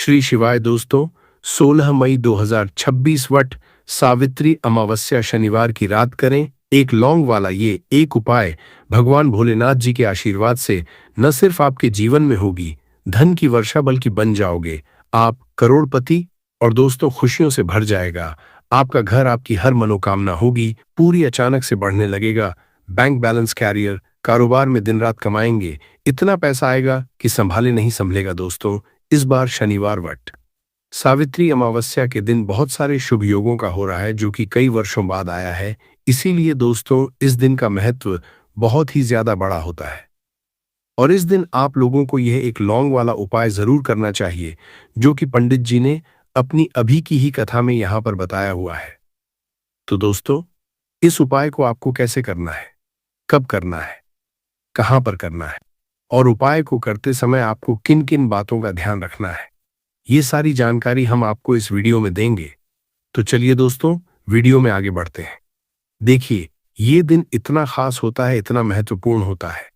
श्री शिवाय दोस्तों, 16 मई 2026 वट सावित्री अमावस्या शनिवार की रात करें एक लौंग वाला ये एक उपाय। भगवान भोलेनाथ जी के आशीर्वाद से न सिर्फ आपके जीवन में होगी धन की वर्षा बल्कि बन जाओगे आप करोड़पति। और दोस्तों, खुशियों से भर जाएगा आपका घर, आपकी हर मनोकामना होगी पूरी, अचानक से बढ़ने लगेगा बैंक बैलेंस, कैरियर, कारोबार में दिन रात कमाएंगे, इतना पैसा आएगा कि संभाले नहीं संभलेगा। दोस्तों, इस बार शनिवार वट सावित्री अमावस्या के दिन बहुत सारे शुभ योगों का हो रहा है जो कि कई वर्षों बाद आया है। इसीलिए दोस्तों, इस दिन का महत्व बहुत ही ज्यादा बड़ा होता है और इस दिन आप लोगों को यह एक लौंग वाला उपाय जरूर करना चाहिए जो कि पंडित जी ने अपनी अभी की ही कथा में यहां पर बताया हुआ है। तो दोस्तों, इस उपाय को आपको कैसे करना है, कब करना है, कहां पर करना है और उपाय को करते समय आपको किन किन बातों का ध्यान रखना है, ये सारी जानकारी हम आपको इस वीडियो में देंगे। तो चलिए दोस्तों, वीडियो में आगे बढ़ते हैं। देखिए, ये दिन इतना खास होता है, इतना महत्वपूर्ण होता है।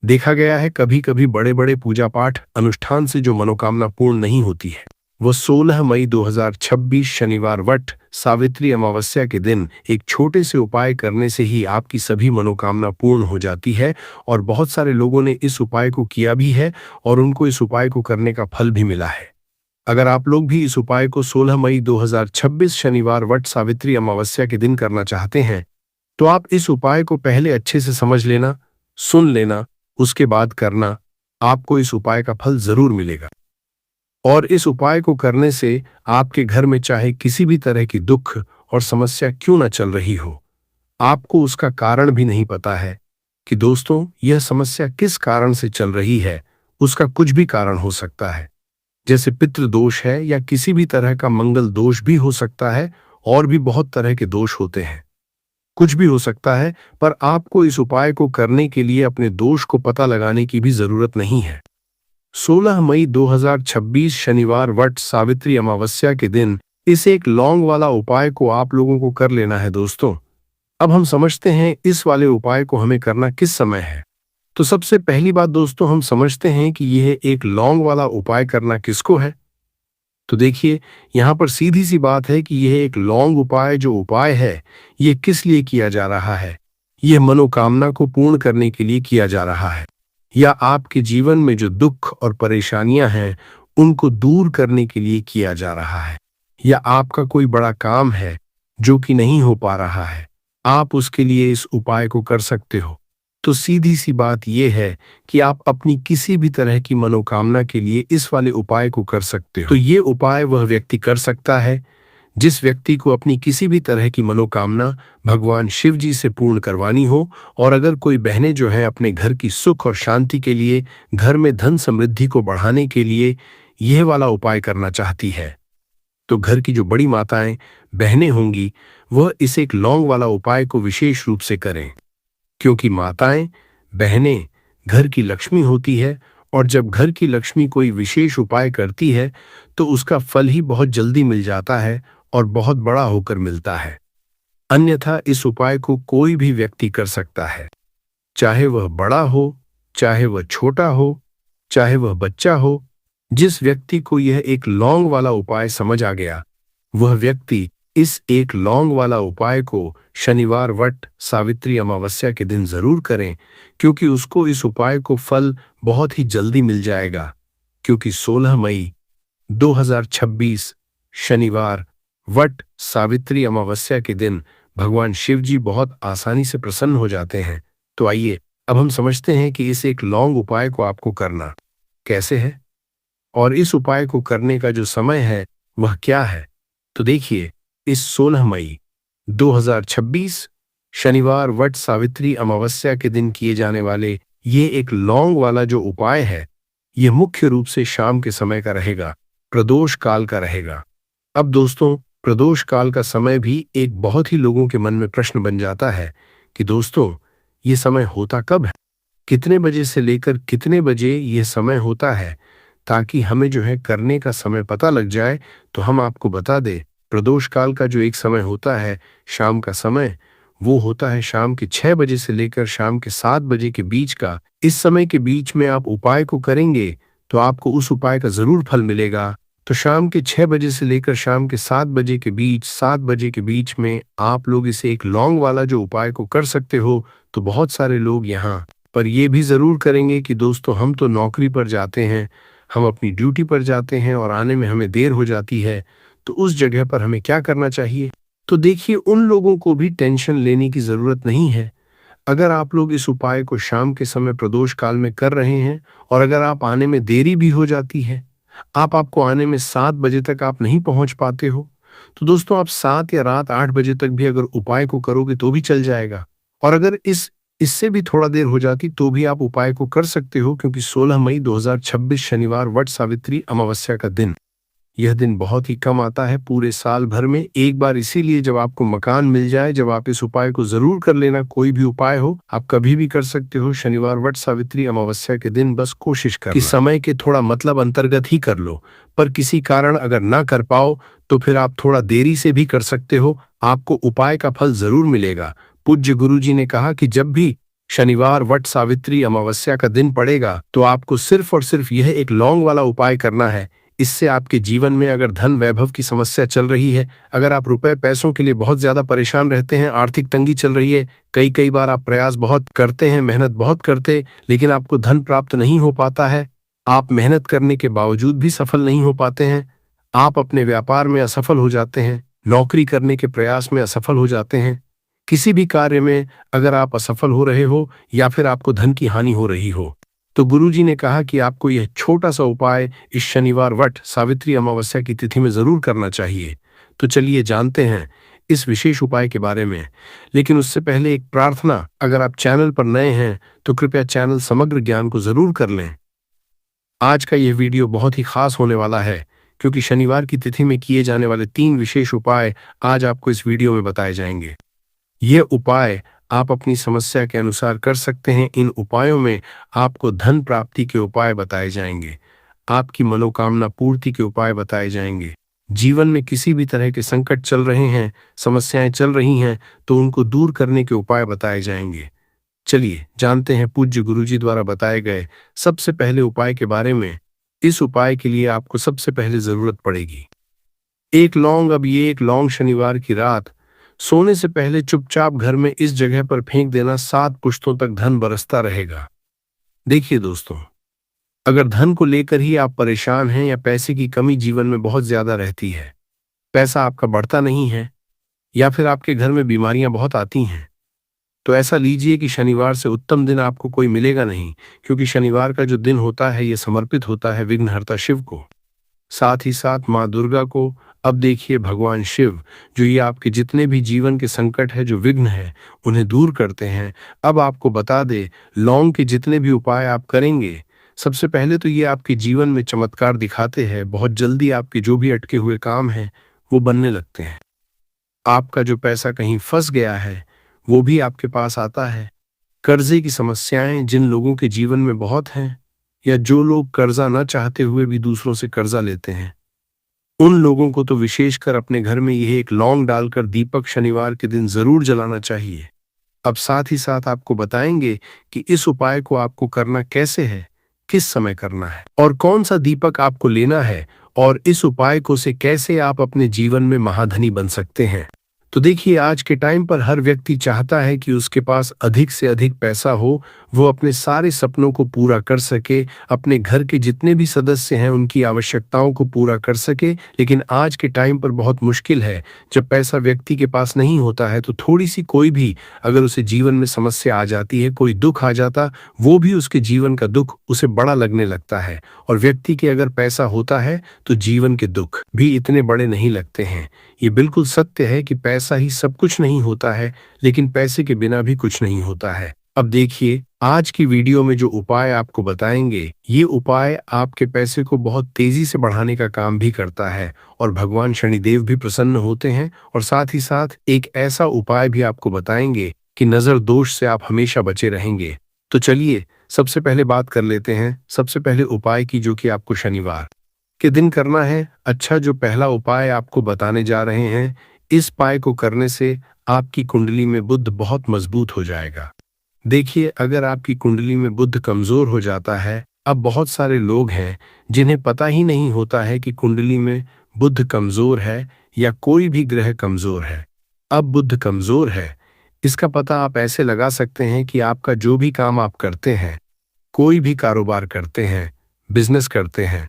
देखा गया है कभी कभी बड़े बड़े पूजा पाठ अनुष्ठान से जो मनोकामना पूर्ण नहीं होती है, वो 16 मई 2026 शनिवार वट सावित्री अमावस्या के दिन एक छोटे से उपाय करने से ही आपकी सभी मनोकामना पूर्ण हो जाती है। और बहुत सारे लोगों ने इस उपाय को किया भी है और उनको इस उपाय को करने का फल भी मिला है। अगर आप लोग भी इस उपाय को 16 मई 2026 शनिवार वट सावित्री अमावस्या के दिन करना चाहते हैं, तो आप इस उपाय को पहले अच्छे से समझ लेना, सुन लेना, उसके बाद करना। आपको इस उपाय का फल जरूर मिलेगा। और इस उपाय को करने से आपके घर में चाहे किसी भी तरह की दुख और समस्या क्यों न चल रही हो, आपको उसका कारण भी नहीं पता है कि दोस्तों यह समस्या किस कारण से चल रही है। उसका कुछ भी कारण हो सकता है, जैसे पितृ दोष है या किसी भी तरह का मंगल दोष भी हो सकता है, और भी बहुत तरह के दोष होते हैं, कुछ भी हो सकता है। पर आपको इस उपाय को करने के लिए अपने दोष को पता लगाने की भी जरूरत नहीं है। 16 मई 2026 शनिवार वट सावित्री अमावस्या के दिन इस एक लौंग वाला उपाय को आप लोगों को कर लेना है। दोस्तों, अब हम समझते हैं इस वाले उपाय को हमें करना किस समय है। तो सबसे पहली बात दोस्तों, हम समझते हैं कि यह एक लौंग वाला उपाय करना किसको है। तो देखिए, यहां पर सीधी सी बात है कि यह एक लौंग उपाय जो उपाय है, यह किस लिए किया जा रहा है। यह मनोकामना को पूर्ण करने के लिए किया जा रहा है, या आपके जीवन में जो दुख और परेशानियां हैं उनको दूर करने के लिए किया जा रहा है, या आपका कोई बड़ा काम है जो कि नहीं हो पा रहा है, आप उसके लिए इस उपाय को कर सकते हो। तो सीधी सी बात यह है कि आप अपनी किसी भी तरह की मनोकामना के लिए इस वाले उपाय को कर सकते हो। तो ये उपाय वह व्यक्ति कर सकता है जिस व्यक्ति को अपनी किसी भी तरह की मनोकामना भगवान शिव जी से पूर्ण करवानी हो। और अगर कोई बहनें जो है अपने घर की सुख और शांति के लिए, घर में धन समृद्धि को बढ़ाने के लिए यह वाला उपाय करना चाहती है, तो घर की जो बड़ी माताएं बहनें होंगी वह इस एक लौंग वाला उपाय को विशेष रूप से करें, क्योंकि माताएं बहनें घर की लक्ष्मी होती है। और जब घर की लक्ष्मी कोई विशेष उपाय करती है तो उसका फल ही बहुत जल्दी मिल जाता है और बहुत बड़ा होकर मिलता है। अन्यथा इस उपाय को कोई भी व्यक्ति कर सकता है, चाहे वह बड़ा हो, चाहे वह छोटा हो, चाहे वह बच्चा हो। जिस व्यक्ति को यह एक लौंग वाला उपाय समझ आ गया, वह व्यक्ति इस एक लौंग वाला उपाय को शनिवार वट सावित्री अमावस्या के दिन जरूर करें, क्योंकि उसको इस उपाय को फल बहुत ही जल्दी मिल जाएगा। क्योंकि 16 मई 2026 शनिवार वट सावित्री अमावस्या के दिन भगवान शिव जी बहुत आसानी से प्रसन्न हो जाते हैं। तो आइए अब हम समझते हैं कि इस एक लौंग उपाय को आपको करना कैसे है और इस उपाय को करने का जो समय है वह क्या है। तो देखिए, इस 16 मई 2026 शनिवार वट सावित्री अमावस्या के दिन किए जाने वाले ये एक लौंग वाला जो उपाय है, ये मुख्य रूप से शाम के समय का रहेगा, प्रदोष काल का रहेगा। अब दोस्तों, प्रदोष काल का समय भी एक बहुत ही लोगों के मन में प्रश्न बन जाता है कि दोस्तों ये समय होता कब है, कितने बजे से लेकर कितने बजे ये समय होता है, ताकि हमें जो है करने का समय पता लग जाए। तो हम आपको बता दें, प्रदोष काल का जो एक समय होता है शाम का समय, वो होता है शाम के 6 बजे से लेकर शाम के 7 बजे के बीच का। इस समय के बीच में आप उपाय को करेंगे तो आपको उस उपाय का जरूर फल मिलेगा, तो शाम के 6 बजे से लेकर शाम के 7 बजे के बीच, 7 बजे के बीच में आप लोग इसे एक लौंग वाला जो उपाय को कर सकते हो। तो बहुत सारे लोग यहाँ पर ये भी ज़रूर करेंगे कि दोस्तों हम तो नौकरी पर जाते हैं, हम अपनी ड्यूटी पर जाते हैं और आने में हमें देर हो जाती है, तो उस जगह पर हमें क्या करना चाहिए? तो देखिए, उन लोगों को भी टेंशन लेने की ज़रूरत नहीं है। अगर आप लोग इस उपाय को शाम के समय प्रदोष काल में कर रहे हैं और अगर आप आने में देरी भी हो जाती है, आपको आने में 7 बजे तक आप नहीं पहुंच पाते हो, तो दोस्तों आप 7 या रात 8 बजे तक भी अगर उपाय को करोगे तो भी चल जाएगा। और अगर इससे भी थोड़ा देर हो जाती तो भी आप उपाय को कर सकते हो, क्योंकि 16 मई 2026 शनिवार वट सावित्री अमावस्या का दिन, यह दिन बहुत ही कम आता है पूरे साल भर में एक बार। इसीलिए जब आपको मकान मिल जाए, जब आप इस उपाय को जरूर कर लेना। कोई भी उपाय हो आप कभी भी कर सकते हो, शनिवार वट सावित्री अमावस्या के दिन बस कोशिश करना कि समय के थोड़ा मतलब अंतर्गत ही कर लो। पर किसी कारण अगर ना कर पाओ तो फिर आप थोड़ा देरी से भी कर सकते हो, आपको उपाय का फल जरूर मिलेगा। पूज्य गुरुजी ने कहा कि जब भी शनिवार वट सावित्री अमावस्या का दिन पड़ेगा तो आपको सिर्फ और सिर्फ यह एक लौंग वाला उपाय करना है। इससे आपके जीवन में अगर धन वैभव की समस्या चल रही है, अगर आप रुपए पैसों के लिए बहुत ज्यादा परेशान रहते हैं, आर्थिक तंगी चल रही है, कई बार आप प्रयास बहुत करते हैं, मेहनत बहुत करते, लेकिन आपको धन प्राप्त नहीं हो पाता है, आप मेहनत करने के बावजूद भी सफल नहीं हो पाते हैं, आप अपने व्यापार में असफल हो जाते हैं, नौकरी करने के प्रयास में असफल हो जाते हैं, किसी भी कार्य में अगर आप असफल हो रहे हो या फिर आपको धन की हानि हो रही हो, तो गुरुजी ने कहा कि आपको यह छोटा सा उपाय इस शनिवार वट सावित्री अमावस्या की तिथि में जरूर करना चाहिए। तो चलिए जानते हैं इस विशेष उपाय के बारे में। लेकिन उससे पहले एक प्रार्थना, अगर आप चैनल पर नए हैं तो कृपया चैनल समग्र ज्ञान को जरूर कर लें। आज का यह वीडियो बहुत ही खास होने वाला है, क्योंकि शनिवार की तिथि में किए जाने वाले 3 विशेष उपाय आज आपको इस वीडियो में बताए जाएंगे। ये उपाय आप अपनी समस्या के अनुसार कर सकते हैं। इन उपायों में आपको धन प्राप्ति के उपाय बताए जाएंगे, आपकी मनोकामना पूर्ति के उपाय बताए जाएंगे। जीवन में किसी भी तरह के संकट चल रहे हैं, समस्याएं चल रही हैं, तो उनको दूर करने के उपाय बताए जाएंगे। चलिए जानते हैं पूज्य गुरुजी द्वारा बताए गए सबसे पहले उपाय के बारे में। इस उपाय के लिए आपको सबसे पहले जरूरत पड़ेगी एक लौंग। अब ये एक लौंग शनिवार की रात सोने से पहले चुपचाप घर में इस जगह पर फेंक देना, 7 पुश्तों तक धन बरसता रहेगा। देखिए दोस्तों, अगर धन को लेकर ही आप परेशान हैं या पैसे की कमी जीवन में बहुत ज्यादा रहती है, पैसा आपका बढ़ता नहीं है या फिर आपके घर में बीमारियां बहुत आती हैं, तो ऐसा लीजिए कि शनिवार से उत्तम दिन आपको कोई मिलेगा नहीं, क्योंकि शनिवार का जो दिन होता है ये समर्पित होता है विघ्नहर्ता शिव को, साथ ही साथ माँ दुर्गा को। अब देखिए, भगवान शिव जो ये आपके जितने भी जीवन के संकट है, जो विघ्न है, उन्हें दूर करते हैं। अब आपको बता दे, लौंग के जितने भी उपाय आप करेंगे, सबसे पहले तो ये आपके जीवन में चमत्कार दिखाते हैं। बहुत जल्दी आपके जो भी अटके हुए काम हैं वो बनने लगते हैं। आपका जो पैसा कहीं फंस गया है वो भी आपके पास आता है। कर्जे की समस्याएं जिन लोगों के जीवन में बहुत हैं, या जो लोग कर्जा न चाहते हुए भी दूसरों से कर्जा लेते हैं, उन लोगों को तो विशेषकर अपने घर में यह एक लौंग डालकर दीपक शनिवार के दिन जरूर जलाना चाहिए। अब साथ ही साथ आपको बताएंगे कि इस उपाय को आपको करना कैसे है, किस समय करना है और कौन सा दीपक आपको लेना है, और इस उपाय को से कैसे आप अपने जीवन में महाधनी बन सकते हैं। तो देखिए, आज के टाइम पर हर व्यक्ति चाहता है कि उसके पास अधिक से अधिक पैसा हो, वो अपने सारे सपनों को पूरा कर सके, अपने घर के जितने भी सदस्य हैं उनकी आवश्यकताओं को पूरा कर सके। लेकिन आज के टाइम पर बहुत मुश्किल है, जब पैसा व्यक्ति के पास नहीं होता है तो थोड़ी सी कोई भी अगर उसे जीवन में समस्या आ जाती है, कोई दुख आ जाता, वो भी उसके जीवन का दुख उसे बड़ा लगने लगता है। और व्यक्ति के अगर पैसा होता है तो जीवन के दुख भी इतने बड़े नहीं लगते हैं। ये बिल्कुल सत्य है कि पैसा ही सब कुछ नहीं होता है, लेकिन पैसे के बिना भी कुछ नहीं होता है। अब देखिए, आज की वीडियो में जो उपाय आपको बताएंगे, ये उपाय आपके पैसे को बहुत तेजी से बढ़ाने का काम भी करता है और भगवान शनिदेव भी प्रसन्न होते हैं। और साथ ही साथ एक ऐसा उपाय भी आपको बताएंगे कि नजर दोष से आप हमेशा बचे रहेंगे। तो चलिए सबसे पहले बात कर लेते हैं सबसे पहले उपाय की, जो कि आपको शनिवार के दिन करना है। अच्छा, जो पहला उपाय आपको बताने जा रहे हैं, इस उपाय को करने से आपकी कुंडली में बुध बहुत मजबूत हो जाएगा। देखिए, अगर आपकी कुंडली में बुध कमजोर हो जाता है, अब बहुत सारे लोग हैं जिन्हें पता ही नहीं होता है कि कुंडली में बुध कमजोर है या कोई भी ग्रह कमजोर है। अब बुध कमजोर है, इसका पता आप ऐसे लगा सकते हैं कि आपका जो भी काम आप करते हैं, कोई भी कारोबार करते हैं, बिजनेस करते हैं,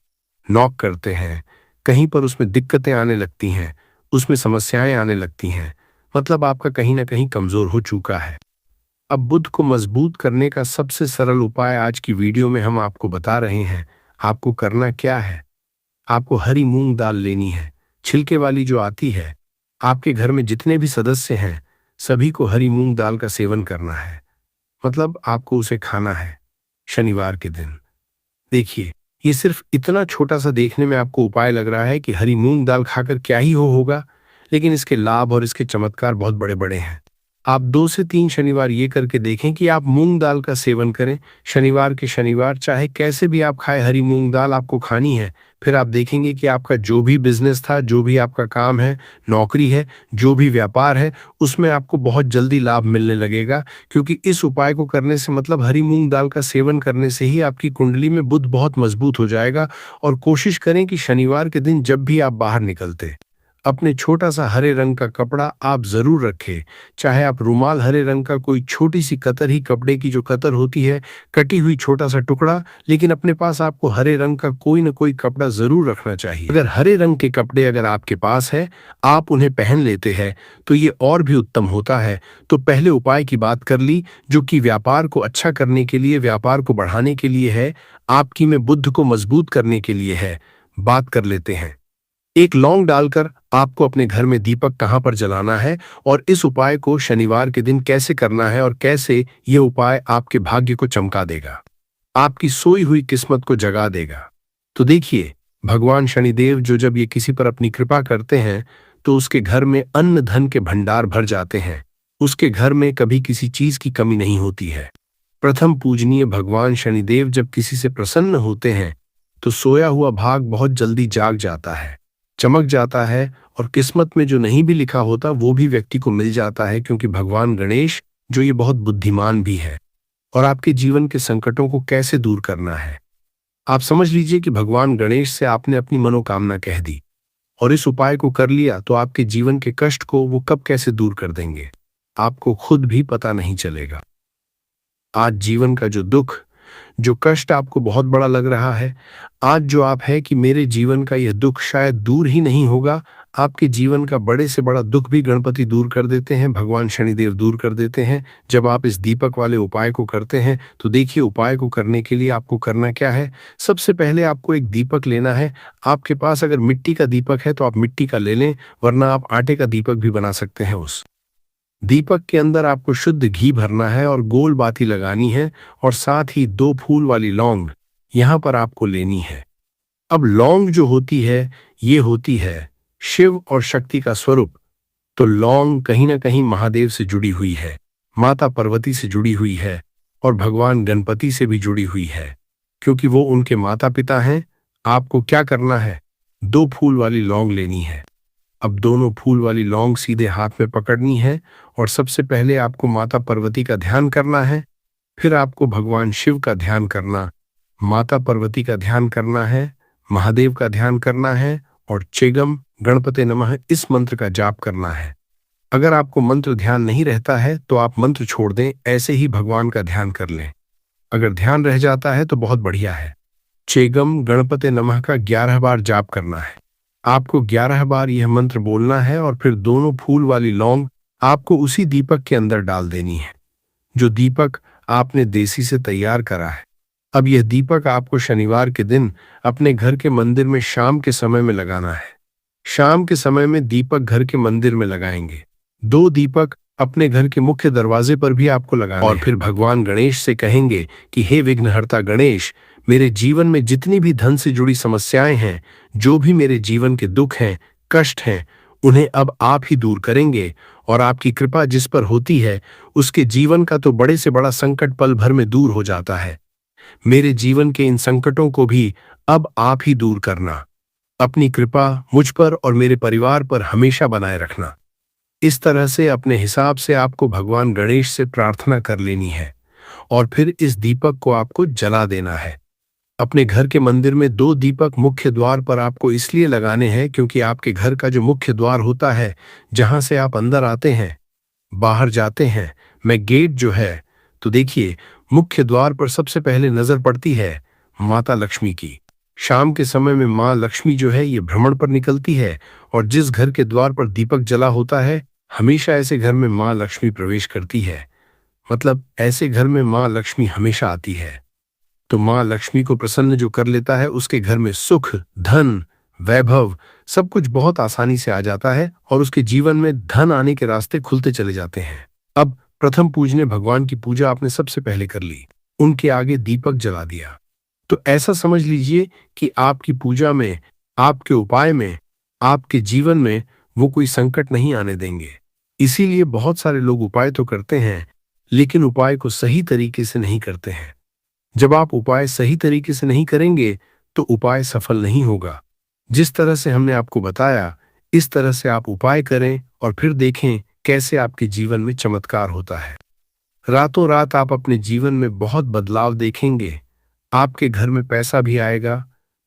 नौक करते हैं, कहीं पर उसमें दिक्कतें आने लगती हैं, उसमें समस्याएं आने लगती हैं, मतलब आपका कहीं ना कहीं कमजोर हो चुका है। अब बुध को मजबूत करने का सबसे सरल उपाय आज की वीडियो में हम आपको बता रहे हैं। आपको करना क्या है? आपको हरी मूंग दाल लेनी है, छिलके वाली जो आती है। आपके घर में जितने भी सदस्य हैं, सभी को हरी मूंग दाल का सेवन करना है, मतलब आपको उसे खाना है शनिवार के दिन। देखिए, ये सिर्फ इतना छोटा सा देखने में आपको उपाय लग रहा है कि हरी मूंग दाल खाकर क्या ही होगा, लेकिन इसके लाभ और इसके चमत्कार बहुत बड़े बड़े हैं। आप 2 से 3 शनिवार ये करके देखें कि आप मूंग दाल का सेवन करें। शनिवार के शनिवार चाहे कैसे भी आप खाएं, हरी मूंग दाल आपको खानी है। फिर आप देखेंगे कि आपका जो भी बिजनेस था, जो भी आपका काम है, नौकरी है, जो भी व्यापार है, उसमें आपको बहुत जल्दी लाभ मिलने लगेगा। क्योंकि इस उपाय को करने से मतलब हरी मूंग दाल का सेवन करने से ही आपकी कुंडली में बुध बहुत मजबूत हो जाएगा। और कोशिश करें कि शनिवार के दिन जब भी आप बाहर निकलते, अपने छोटा सा हरे रंग का कपड़ा आप जरूर रखें। चाहे आप रुमाल हरे रंग का कोई छोटी सी कतर ही, कपड़े की जो कतर होती है, कटी हुई छोटा सा टुकड़ा, लेकिन अपने पास आपको हरे रंग का कोई ना कोई कपड़ा जरूर रखना चाहिए। अगर हरे रंग के कपड़े अगर आपके पास है, आप उन्हें पहन लेते हैं, तो ये और भी उत्तम होता है। तो पहले उपाय की बात कर ली, जो कि व्यापार को अच्छा करने के लिए, व्यापार को बढ़ाने के लिए है, आपकी में बुद्ध को मजबूत करने के लिए है। बात कर लेते हैं। एक लौंग डालकर आपको अपने घर में दीपक कहां पर जलाना है और इस उपाय को शनिवार के दिन कैसे करना है और कैसे ये उपाय आपके भाग्य को चमका देगा, आपकी सोई हुई किस्मत को जगा देगा। तो देखिए, भगवान शनिदेव जो जब ये किसी पर अपनी कृपा करते हैं, तो उसके घर में अन्न धन के भंडार भर जाते हैं। उसके घर में कभी किसी चीज की कमी नहीं होती है। प्रथम पूजनीय भगवान शनिदेव जब किसी से प्रसन्न होते हैं, तो सोया हुआ भाग बहुत जल्दी जाग जाता है, चमक जाता है, और किस्मत में जो नहीं भी लिखा होता वो भी व्यक्ति को मिल जाता है। क्योंकि भगवान गणेश जो ये बहुत बुद्धिमान भी है। और आपके जीवन के संकटों को कैसे दूर करना है, आप समझ लीजिए कि भगवान गणेश से आपने अपनी मनोकामना कह दी और इस उपाय को कर लिया, तो आपके जीवन के कष्ट को वो कब कैसे दूर कर देंगे, आपको खुद भी पता नहीं चलेगा। आज जीवन का जो दुख, जो कष्ट आपको बहुत बड़ा लग रहा है, आज जो आप है कि मेरे जीवन का यह दुख शायद दूर ही नहीं होगा, आपके जीवन का बड़े से बड़ा दुख भी गणपति दूर कर देते हैं, भगवान शनिदेव दूर कर देते हैं। जब आप इस दीपक वाले उपाय को करते हैं, तो देखिए उपाय को करने के लिए आपको करना क्या है। सबसे पहले आपको एक दीपक लेना है। आपके पास अगर मिट्टी का दीपक है तो आप मिट्टी का ले लें, वरना आप आटे का दीपक भी बना सकते हैं। उस दीपक के अंदर आपको शुद्ध घी भरना है और गोल बाती लगानी है, और साथ ही 2 फूल वाली लौंग यहां पर आपको लेनी है। अब लौंग जो होती है, ये होती है शिव और शक्ति का स्वरूप। तो लौंग कहीं ना कहीं महादेव से जुड़ी हुई है, माता पार्वती से जुड़ी हुई है, और भगवान गणपति से भी जुड़ी हुई है, क्योंकि वो उनके माता पिता हैं। आपको क्या करना है, 2 फूल वाली लौंग लेनी है। अब दोनों फूल वाली लौंग सीधे हाथ में पकड़नी है, और सबसे पहले आपको माता पार्वती का ध्यान करना है, फिर आपको भगवान शिव का ध्यान करना, माता पार्वती का ध्यान करना है, महादेव का ध्यान करना है, और चेगम गणपते नमः इस मंत्र का जाप करना है। अगर आपको मंत्र ध्यान नहीं रहता है तो आप मंत्र छोड़ दें, ऐसे ही भगवान का ध्यान कर लें। अगर ध्यान रह जाता है तो बहुत बढ़िया है। चेगम गणपते नमः का 11 बार जाप करना है। आपको 11 बार यह मंत्र बोलना है, और फिर दोनों फूल वाली लौंग आपको उसी दीपक के अंदर डाल देनी है, जो दीपक आपने देसी से तैयार करा है। अब यह दीपक आपको शनिवार के दिन अपने घर के मंदिर में शाम के समय में लगाना है। शाम के समय में दीपक घर के मंदिर में लगाएंगे। 2 दीपक अपने घर के मुख्य दरवाजे पर भी आपको लगाना और फिर भगवान गणेश से कहेंगे कि हे विघ्नहर्ता गणेश, मेरे जीवन में जितनी भी धन से जुड़ी समस्याएं हैं, जो भी मेरे जीवन के दुख हैं, कष्ट हैं, उन्हें अब आप ही दूर करेंगे। और आपकी कृपा जिस पर होती है, उसके जीवन का तो बड़े से बड़ा संकट पल भर में दूर हो जाता है। मेरे जीवन के इन संकटों को भी अब आप ही दूर करना। अपनी कृपा मुझ पर और मेरे परिवार पर हमेशा बनाए रखना। इस तरह से अपने हिसाब से आपको भगवान गणेश से प्रार्थना कर लेनी है, और फिर इस दीपक को आपको जला देना है। अपने घर के मंदिर में 2 दीपक मुख्य द्वार पर आपको इसलिए लगाने हैं क्योंकि आपके घर का जो मुख्य द्वार होता है, जहां से आप अंदर आते हैं, बाहर जाते हैं, में गेट जो है, तो देखिए मुख्य द्वार पर सबसे पहले नजर पड़ती है माता लक्ष्मी की। शाम के समय में माँ लक्ष्मी जो है ये भ्रमण पर निकलती है, और जिस घर के द्वार पर दीपक जला होता है, हमेशा ऐसे घर में माँ लक्ष्मी प्रवेश करती है। मतलब ऐसे घर में माँ लक्ष्मी हमेशा आती है। तो माँ लक्ष्मी को प्रसन्न जो कर लेता है, उसके घर में सुख, धन, वैभव सब कुछ बहुत आसानी से आ जाता है और उसके जीवन में धन आने के रास्ते खुलते चले जाते हैं। अब प्रथम पूजने भगवान की पूजा आपने सबसे पहले कर ली, उनके आगे दीपक जला दिया, तो ऐसा समझ लीजिए कि आपकी पूजा में, आपके उपाय में, आपके जीवन में वो कोई संकट नहीं आने देंगे। इसीलिए बहुत सारे लोग उपाय तो करते हैं, लेकिन उपाय को सही तरीके से नहीं करते हैं। जब आप उपाय सही तरीके से नहीं करेंगे तो उपाय सफल नहीं होगा। जिस तरह से हमने आपको बताया, इस तरह से आप उपाय करें और फिर देखें कैसे आपके जीवन में चमत्कार होता है। रातों रात आप अपने जीवन में बहुत बदलाव देखेंगे। आपके घर में पैसा भी आएगा,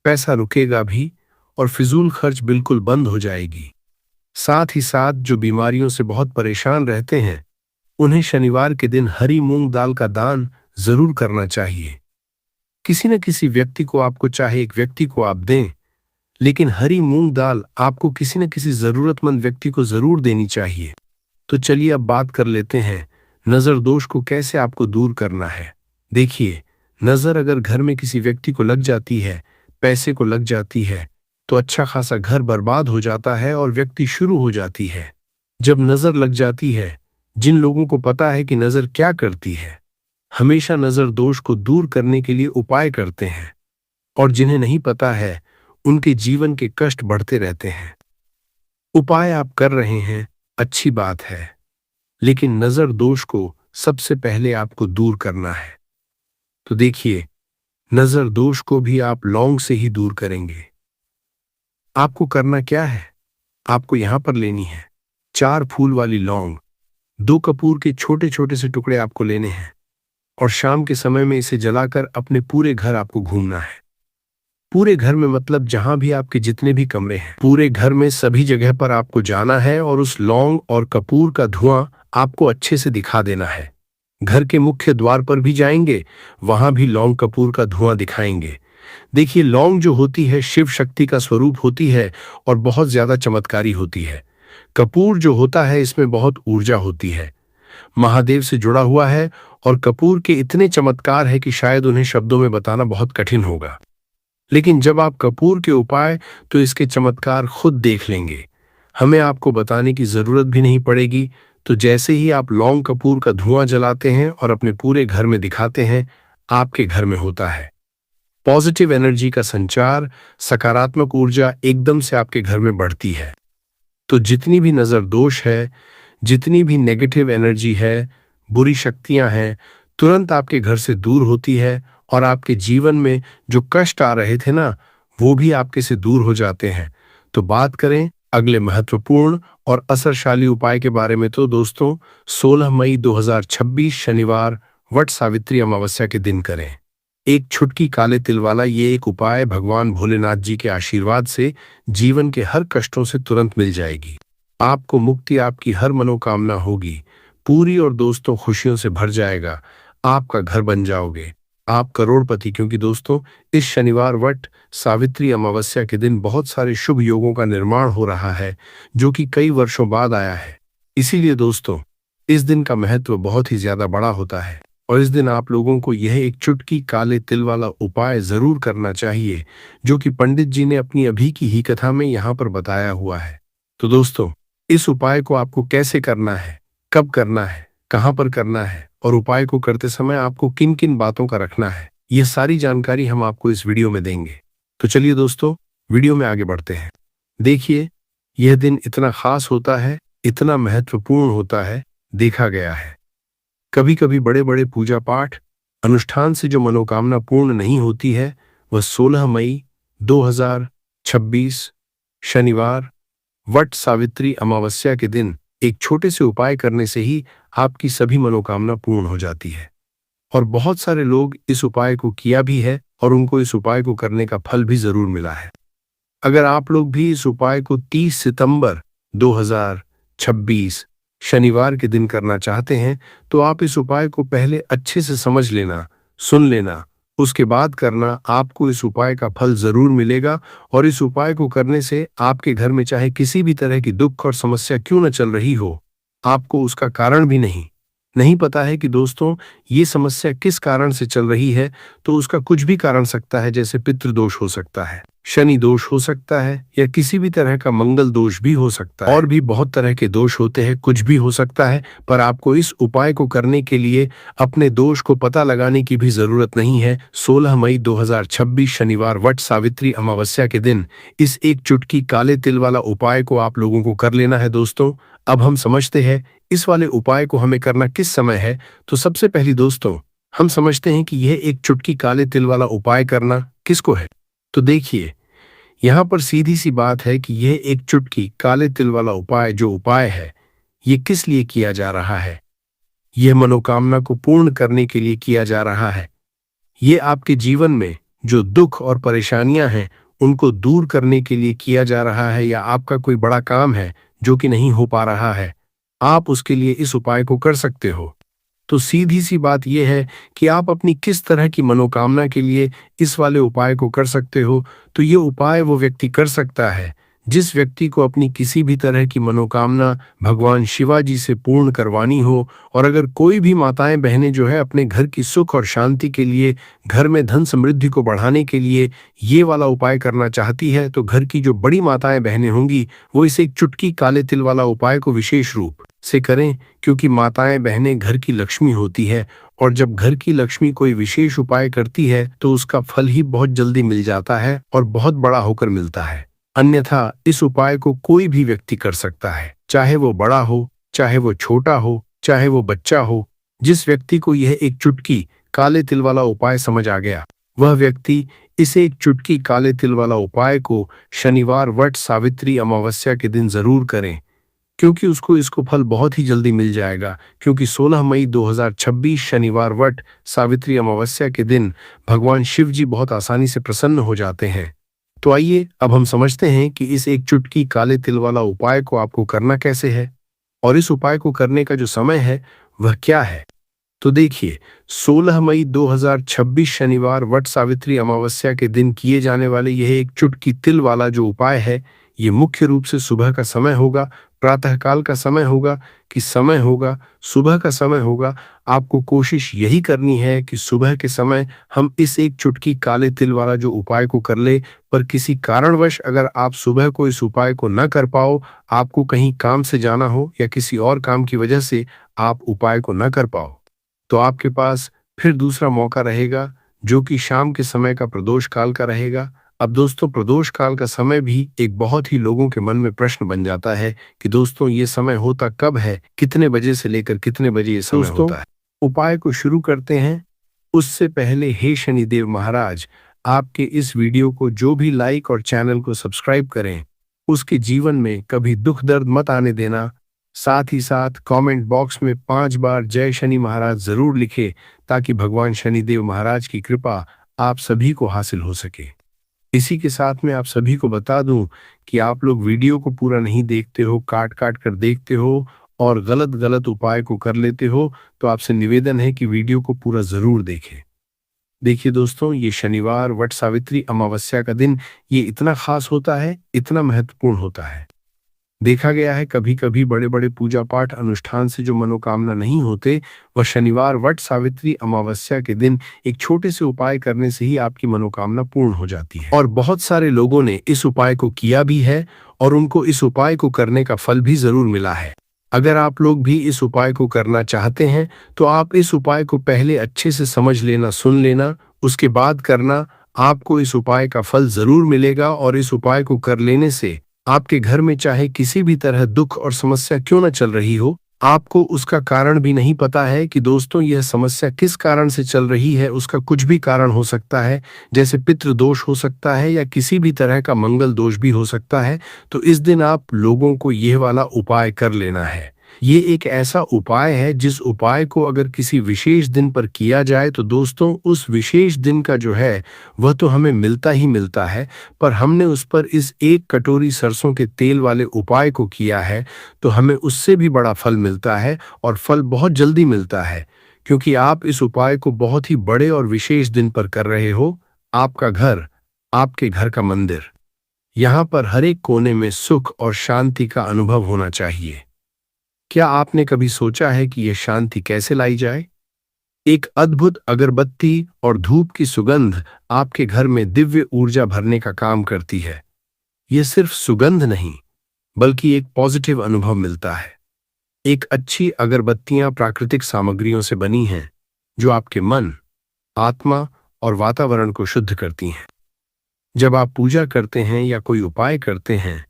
पैसा रुकेगा भी, और फिजूल खर्च बिल्कुल बंद हो जाएगी। साथ ही साथ जो बीमारियों से बहुत परेशान रहते हैं, उन्हें शनिवार के दिन हरी मूंग दाल का दान जरूर करना चाहिए। किसी न किसी व्यक्ति को, आपको चाहे एक व्यक्ति को आप दें, लेकिन हरी मूंग दाल आपको किसी न किसी जरूरतमंद व्यक्ति को जरूर देनी चाहिए। तो चलिए अब बात कर लेते हैं नजर दोष को कैसे आपको दूर करना है। देखिए, नजर अगर घर में किसी व्यक्ति को लग जाती है, पैसे को लग जाती है, तो अच्छा खासा घर बर्बाद हो जाता है और व्यक्ति शुरू हो जाती है। जब नजर लग जाती है, जिन लोगों को पता है कि नजर क्या करती है, हमेशा नजर दोष को दूर करने के लिए उपाय करते हैं, और जिन्हें नहीं पता है उनके जीवन के कष्ट बढ़ते रहते हैं। उपाय आप कर रहे हैं, अच्छी बात है, लेकिन नजर दोष को सबसे पहले आपको दूर करना है। तो देखिए, नजर दोष को भी आप लौंग से ही दूर करेंगे। आपको करना क्या है, आपको यहां पर लेनी है 4 फूल वाली लौंग, 2 कपूर के छोटे छोटे से टुकड़े आपको लेने हैं, और शाम के समय में इसे जलाकर अपने पूरे घर आपको घूमना है। पूरे घर में मतलब जहां भी आपके जितने भी कमरे हैं, पूरे घर में सभी जगह पर आपको जाना है और उस लौंग और कपूर का धुआं आपको अच्छे से दिखा देना है। घर के मुख्य द्वार पर भी जाएंगे, वहां भी लौंग कपूर का धुआं दिखाएंगे। देखिए, लौंग जो होती है शिव शक्ति का स्वरूप होती है और बहुत ज्यादा चमत्कारी होती है। कपूर जो होता है इसमें बहुत ऊर्जा होती है, महादेव से जुड़ा हुआ है, और कपूर के इतने चमत्कार है कि शायद उन्हें शब्दों में बताना बहुत कठिन होगा। लेकिन जब आप कपूर के उपाय, तो इसके चमत्कार खुद देख लेंगे, हमें आपको बताने की जरूरत भी नहीं पड़ेगी। तो जैसे ही आप लौंग कपूर का धुआं जलाते हैं और अपने पूरे घर में दिखाते हैं, आपके घर में होता है पॉजिटिव एनर्जी का संचार, सकारात्मक ऊर्जा एकदम से आपके घर में बढ़ती है। तो जितनी भी नजर दोष है, जितनी भी नेगेटिव एनर्जी है, बुरी शक्तियां हैं, तुरंत आपके घर से दूर होती है, और आपके जीवन में जो कष्ट आ रहे थे ना, वो भी आपके से दूर हो जाते हैं। तो बात करें अगले महत्वपूर्ण और असरशाली उपाय के बारे में, तो दोस्तों 16 मई 2026 शनिवार वट सावित्री अमावस्या के दिन करें। एक छुटकी काले तिल वाला ये एक उपाय भगवान भोलेनाथ जी के आशीर्वाद से जीवन के हर कष्टों से तुरंत मिल जाएगी। आपको मुक्ति, आपकी हर मनोकामना होगी पूरी, और दोस्तों खुशियों से भर जाएगा, आपका घर बन जाओगे, आप करोड़पति। क्योंकि दोस्तों इस शनिवार वट सावित्री अमावस्या के दिन बहुत सारे शुभ योगों का निर्माण हो रहा है, जो कि कई वर्षों बाद आया है। इसीलिए दोस्तों इस दिन का महत्व बहुत ही ज्यादा बड़ा होता है, और इस दिन आप लोगों को यह एक चुटकी काले तिल वाला उपाय जरूर करना चाहिए, जो कि पंडित जी ने अपनी अभी की ही कथा में यहाँ पर बताया हुआ है। तो दोस्तों इस उपाय को आपको कैसे करना है, कब करना है, कहाँ पर करना है, और उपाय को करते समय आपको किन किन बातों का रखना है, ये सारी जानकारी हम आपको इस वीडियो में देंगे। तो चलिए दोस्तों वीडियो में आगे बढ़ते हैं। देखिए, यह दिन इतना खास होता है, इतना महत्वपूर्ण होता है, देखा गया है कभी कभी बड़े बड़े पूजा पाठ अनुष्ठान से जो मनोकामना पूर्ण नहीं होती है, वह 16 मई 2026 शनिवार वट सावित्री अमावस्या के दिन एक छोटे से उपाय करने से ही आपकी सभी मनोकामना पूर्ण हो जाती है। और बहुत सारे लोग इस उपाय को किया भी है, और उनको इस उपाय को करने का फल भी जरूर मिला है। अगर आप लोग भी इस उपाय को 30 सितंबर 2026 शनिवार के दिन करना चाहते हैं, तो आप इस उपाय को पहले अच्छे से समझ लेना, सुन लेना, उसके बाद करना। आपको इस उपाय का फल जरूर मिलेगा और इस उपाय को करने से आपके घर में चाहे किसी भी तरह की दुख और समस्या क्यों न चल रही हो, आपको उसका कारण भी नहीं पता है कि दोस्तों ये समस्या किस कारण से चल रही है, तो उसका कुछ भी कारण सकता है। जैसे पितृदोष हो सकता है, शनि दोष हो सकता है, या किसी भी तरह का मंगल दोष भी हो सकता है। और भी बहुत तरह के दोष होते हैं, कुछ भी हो सकता है। पर आपको इस उपाय को करने के लिए अपने दोष को पता लगाने की भी जरूरत नहीं है। 16 मई 2026 शनिवार वट सावित्री अमावस्या के दिन इस एक चुटकी काले तिल वाला उपाय को आप लोगों को कर लेना है। दोस्तों अब हम समझते हैं इस वाले उपाय को हमें करना किस समय है। तो सबसे पहले दोस्तों हम समझते हैं कि यह एक चुटकी काले तिल वाला उपाय करना किसको है। तो देखिए यहाँ पर सीधी सी बात है कि यह एक चुटकी काले तिल वाला उपाय जो उपाय है, ये किस लिए किया जा रहा है। यह मनोकामना को पूर्ण करने के लिए किया जा रहा है। ये आपके जीवन में जो दुख और परेशानियां हैं उनको दूर करने के लिए किया जा रहा है, या आपका कोई बड़ा काम है जो कि नहीं हो पा रहा है, आप उसके लिए इस उपाय को कर सकते हो। तो सीधी सी बात यह है कि आप अपनी किस तरह की मनोकामना के लिए इस वाले उपाय को कर सकते हो। तो ये उपाय वो व्यक्ति कर सकता है जिस व्यक्ति को अपनी किसी भी तरह की मनोकामना भगवान शिवाजी से पूर्ण करवानी हो। और अगर कोई भी माताएं बहनें जो है अपने घर की सुख और शांति के लिए, घर में धन समृद्धि को बढ़ाने के लिए ये वाला उपाय करना चाहती है, तो घर की जो बड़ी माताएं बहनें होंगी वो इसे एक चुटकी काले तिल वाला उपाय को विशेष रूप से करें, क्योंकि माताएं बहनें घर की लक्ष्मी होती है। और जब घर की लक्ष्मी कोई विशेष उपाय करती है तो उसका फल ही बहुत जल्दी मिल जाता है और बहुत बड़ा होकर मिलता है। अन्यथा इस उपाय को कोई भी व्यक्ति कर सकता है, चाहे वो बड़ा हो, चाहे वो छोटा हो, चाहे वो बच्चा हो। जिस व्यक्ति को यह एक चुटकी काले तिल वाला उपाय समझ आ गया, वह व्यक्ति इसे एक चुटकी काले तिल वाला उपाय को शनिवार वट सावित्री अमावस्या के दिन जरूर करें, क्योंकि उसको इसको फल बहुत ही जल्दी मिल जाएगा। क्योंकि 16 मई 2026 शनिवार वट सावित्री अमावस्या के दिन भगवान शिव जी बहुत आसानी से प्रसन्न हो जाते हैं। तो आइए अब हम समझते हैं कि इस एक चुटकी काले तिल वाला उपाय को आपको करना कैसे है और इस उपाय को करने का जो समय है वह क्या है। तो देखिए 16 मई 2026 शनिवार वट सावित्री अमावस्या के दिन किए जाने वाले यह एक चुटकी तिल वाला जो उपाय है, ये मुख्य रूप से सुबह का समय होगा, प्रातःकाल का समय होगा कि समय होगा, सुबह का समय होगा। आपको कोशिश यही करनी है कि सुबह के समय हम इस एक चुटकी काले तिल वाला जो उपाय को कर ले। पर किसी कारणवश अगर आप सुबह को इस उपाय को न कर पाओ, आपको कहीं काम से जाना हो या किसी और काम की वजह से आप उपाय को न कर पाओ, तो आपके पास फिर दूसरा मौका रहेगा जो कि शाम के समय का प्रदोष काल का रहेगा। अब दोस्तों प्रदोष काल का समय भी एक बहुत ही लोगों के मन में प्रश्न बन जाता है कि दोस्तों ये समय होता कब है, कितने बजे से लेकर कितने बजे ये समय होता है। उपाय को शुरू करते हैं उससे पहले हे शनिदेव महाराज, आपके इस वीडियो को जो भी लाइक और चैनल को सब्सक्राइब करें उसके जीवन में कभी दुख दर्द मत आने देना। साथ ही साथ कमेंट बॉक्स में 5 बार जय शनि महाराज जरूर लिखे, ताकि भगवान शनिदेव महाराज की कृपा आप सभी को हासिल हो सके। इसी के साथ में आप सभी को बता दूं कि आप लोग वीडियो को पूरा नहीं देखते हो, काट काट कर देखते हो और गलत उपाय को कर लेते हो। तो आपसे निवेदन है कि वीडियो को पूरा जरूर देखें। देखिए दोस्तों, ये शनिवार वट सावित्री अमावस्या का दिन ये इतना खास होता है, इतना महत्वपूर्ण होता है। देखा गया है कभी कभी बड़े बड़े पूजा पाठ अनुष्ठान से जो मनोकामना नहीं होते, वह शनिवार वट सावित्री अमावस्या के दिन एक छोटे से उपाय करने से ही आपकी मनोकामना पूर्ण हो जाती है। और बहुत सारे लोगों ने इस उपाय को किया भी है और उनको इस उपाय को करने का फल भी जरूर मिला है। अगर आप लोग भी इस उपाय को करना चाहते हैं तो आप इस उपाय को पहले अच्छे से समझ लेना, सुन लेना, उसके बाद करना। आपको इस उपाय का फल जरूर मिलेगा और इस उपाय को कर लेने से आपके घर में चाहे किसी भी तरह दुख और समस्या क्यों न चल रही हो, आपको उसका कारण भी नहीं पता है कि दोस्तों यह समस्या किस कारण से चल रही है। उसका कुछ भी कारण हो सकता है, जैसे पितृदोष हो सकता है या किसी भी तरह का मंगल दोष भी हो सकता है। तो इस दिन आप लोगों को यह वाला उपाय कर लेना है। ये एक ऐसा उपाय है जिस उपाय को अगर किसी विशेष दिन पर किया जाए तो दोस्तों उस विशेष दिन का जो है वह तो हमें मिलता ही मिलता है, पर हमने उस पर इस एक कटोरी सरसों के तेल वाले उपाय को किया है तो हमें उससे भी बड़ा फल मिलता है, और फल बहुत जल्दी मिलता है क्योंकि आप इस उपाय को बहुत ही बड़े और विशेष दिन पर कर रहे हो। आपका घर, आपके घर का मंदिर, यहाँ पर हर एक कोने में सुख और शांति का अनुभव होना चाहिए। क्या आपने कभी सोचा है कि यह शांति कैसे लाई जाए? एक अद्भुत अगरबत्ती और धूप की सुगंध आपके घर में दिव्य ऊर्जा भरने का काम करती है। यह सिर्फ सुगंध नहीं, बल्कि एक पॉजिटिव अनुभव मिलता है। एक अच्छी अगरबत्तियां प्राकृतिक सामग्रियों से बनी हैं, जो आपके मन, आत्मा और वातावरण को शुद्ध करती हैं। जब आप पूजा करते हैं या कोई उपाय करते हैं,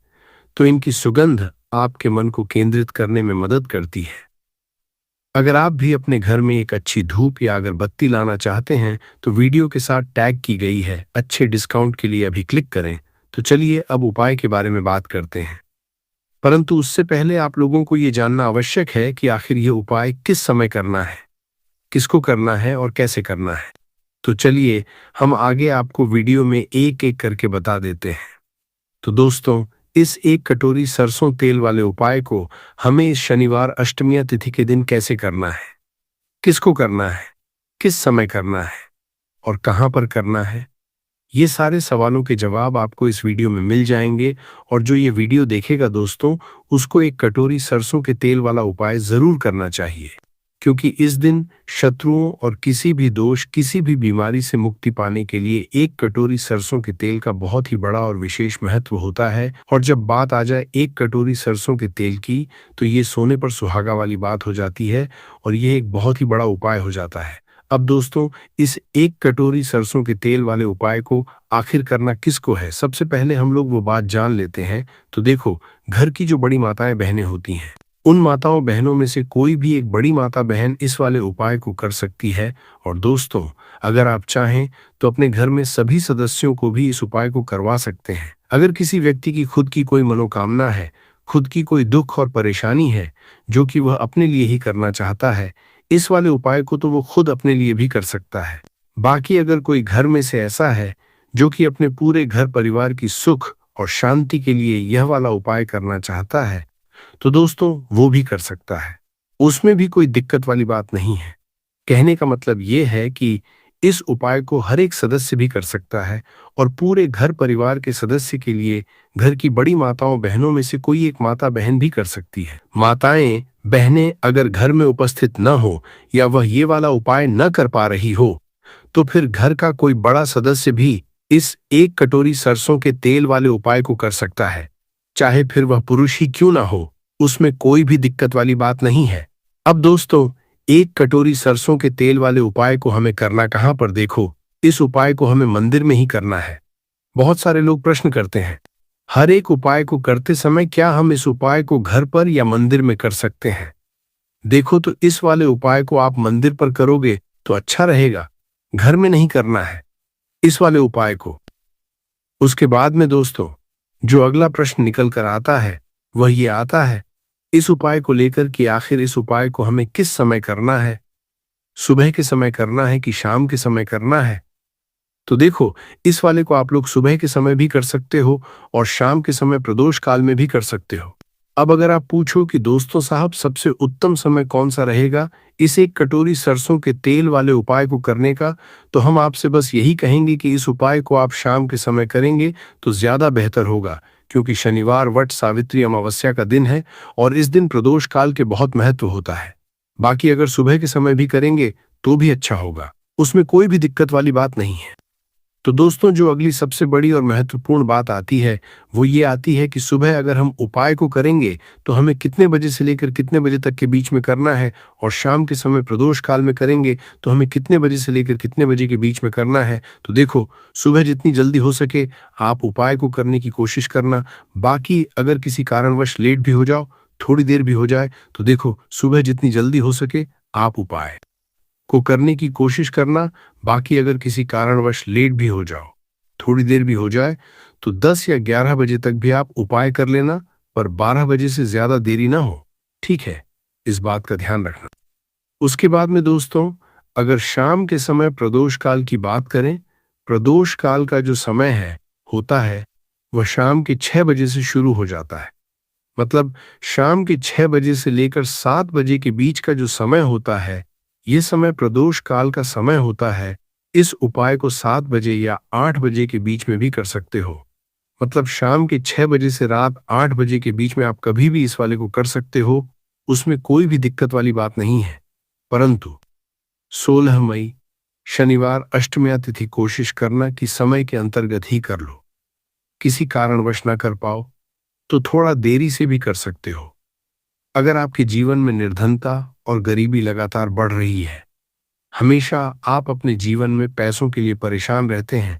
तो इनकी सुगंध आपके मन को केंद्रित करने में मदद करती है। अगर आप भी अपने घर में एक अच्छी धूप या अगरबत्ती लाना चाहते हैं तो वीडियो के साथ टैग की गई है अच्छे डिस्काउंट के लिए अभी क्लिक करें। तो चलिए अब उपाय के बारे में बात करते हैं, परंतु उससे पहले आप लोगों को ये जानना आवश्यक है कि आखिर ये उपाय किस समय करना है, किसको करना है और कैसे करना है। तो चलिए हम आगे आपको वीडियो में एक एक करके बता देते हैं। तो दोस्तों, इस एक कटोरी सरसों तेल वाले उपाय को हमें इस शनिवार अष्टमी तिथि के दिन कैसे करना है, किसको करना है, किस समय करना है और कहां पर करना है, ये सारे सवालों के जवाब आपको इस वीडियो में मिल जाएंगे। और जो ये वीडियो देखेगा दोस्तों, उसको एक कटोरी सरसों के तेल वाला उपाय जरूर करना चाहिए, क्योंकि इस दिन शत्रुओं और किसी भी दोष, किसी भी बीमारी से मुक्ति पाने के लिए एक कटोरी सरसों के तेल का बहुत ही बड़ा और विशेष महत्व होता है। और जब बात आ जाए एक कटोरी सरसों के तेल की, तो ये सोने पर सुहागा वाली बात हो जाती है और ये एक बहुत ही बड़ा उपाय हो जाता है। अब दोस्तों, इस एक कटोरी सरसों के तेल वाले उपाय को आखिर करना किसको है, सबसे पहले हम लोग वो बात जान लेते हैं। तो देखो, घर की जो बड़ी माताएं बहनें होती हैं, उन माताओं बहनों में से कोई भी एक बड़ी माता बहन इस वाले उपाय को कर सकती है। और दोस्तों, अगर आप चाहें तो अपने घर में सभी सदस्यों को भी इस उपाय को करवा सकते हैं। अगर किसी व्यक्ति की खुद की कोई मनोकामना है, खुद की कोई दुख और परेशानी है जो कि वह अपने लिए ही करना चाहता है, इस वाले उपाय को तो वो खुद अपने लिए भी कर सकता है। बाकी अगर कोई घर में से ऐसा है जो कि अपने पूरे घर परिवार की सुख और शांति के लिए यह वाला उपाय करना चाहता है, तो दोस्तों वो भी कर सकता है। उसमें भी कोई दिक्कत वाली बात नहीं है। कहने का मतलब ये है कि इस उपाय को हर एक सदस्य भी कर सकता है और पूरे घर परिवार के सदस्य के लिए घर की बड़ी माताओं बहनों में से कोई एक माता बहन भी कर सकती है। माताएं बहनें अगर घर में उपस्थित न हो या वह ये वाला उपाय न कर पा रही हो, तो फिर घर का कोई बड़ा सदस्य भी इस एक कटोरी सरसों के तेल वाले उपाय को कर सकता है, चाहे फिर वह पुरुष ही क्यों ना हो। उसमें कोई भी दिक्कत वाली बात नहीं है। अब दोस्तों, एक कटोरी सरसों के तेल वाले उपाय को हमें करना कहां पर, देखो, इस उपाय को हमें मंदिर में ही करना है। बहुत सारे लोग प्रश्न करते हैं, हर एक उपाय को करते समय क्या हम इस उपाय को घर पर या मंदिर में कर सकते हैं? देखो, तो इस वाले उपाय को आप मंदिर पर करोगे तो अच्छा रहेगा, घर में नहीं करना है इस वाले उपाय को। उसके बाद में दोस्तों, जो अगला प्रश्न निकल कर आता है वह ये आता है इस उपाय को लेकर कि आखिर इस उपाय को हमें किस समय करना है, सुबह के समय करना है कि शाम के समय करना है? तो देखो, इस वाले को आप लोग सुबह के समय भी कर सकते हो और शाम के समय प्रदोष काल में भी कर सकते हो। अब अगर आप पूछो कि दोस्तों साहब सबसे उत्तम समय कौन सा रहेगा इस एक कटोरी सरसों के तेल वाले उपाय को करने का, तो हम आपसे बस यही कहेंगे कि इस उपाय को आप शाम के समय करेंगे तो ज्यादा बेहतर होगा, क्योंकि शनिवार वट सावित्री अमावस्या का दिन है और इस दिन प्रदोष काल के बहुत महत्व होता है। बाकी अगर सुबह के समय भी करेंगे तो भी अच्छा होगा, उसमें कोई भी दिक्कत वाली बात नहीं है। तो दोस्तों, जो अगली सबसे बड़ी और महत्वपूर्ण बात आती है वो ये आती है कि सुबह अगर हम उपाय को करेंगे तो हमें कितने बजे से लेकर कितने बजे तक के बीच में करना है, और शाम के समय प्रदोष काल में करेंगे तो हमें कितने बजे से लेकर कितने बजे के बीच में करना है। तो देखो, सुबह जितनी जल्दी हो सके आप उपाय को करने की कोशिश करना। बाकी अगर किसी कारणवश लेट भी हो जाओ, थोड़ी देर भी हो जाए, तो देखो सुबह जितनी जल्दी हो सके आप उपाय को करने की कोशिश करना। बाकी अगर किसी कारणवश लेट भी हो जाओ, थोड़ी देर भी हो जाए, तो 10 या 11 बजे तक भी आप उपाय कर लेना, पर 12 बजे से ज्यादा देरी ना हो, ठीक है? इस बात का ध्यान रखना। उसके बाद में दोस्तों, अगर शाम के समय प्रदोष काल की बात करें, प्रदोष काल का जो समय है होता है वह शाम के 6 बजे से शुरू हो जाता है। मतलब शाम के 6 बजे से लेकर 7 बजे के बीच का जो समय होता है, ये समय प्रदोष काल का समय होता है। इस उपाय को 7 बजे या 8 बजे के बीच में भी कर सकते हो। मतलब शाम के 6 बजे से रात 8 बजे के बीच में आप कभी भी इस वाले को कर सकते हो, उसमें कोई भी दिक्कत वाली बात नहीं है। परंतु 16 मई शनिवार अष्टमी तिथि कोशिश करना कि समय के अंतर्गत ही कर लो। किसी कारणवश ना कर पाओ तो थोड़ा देरी से भी कर सकते हो। अगर आपके जीवन में निर्धनता और गरीबी लगातार बढ़ रही है, हमेशा आप अपने जीवन में पैसों के लिए परेशान रहते हैं,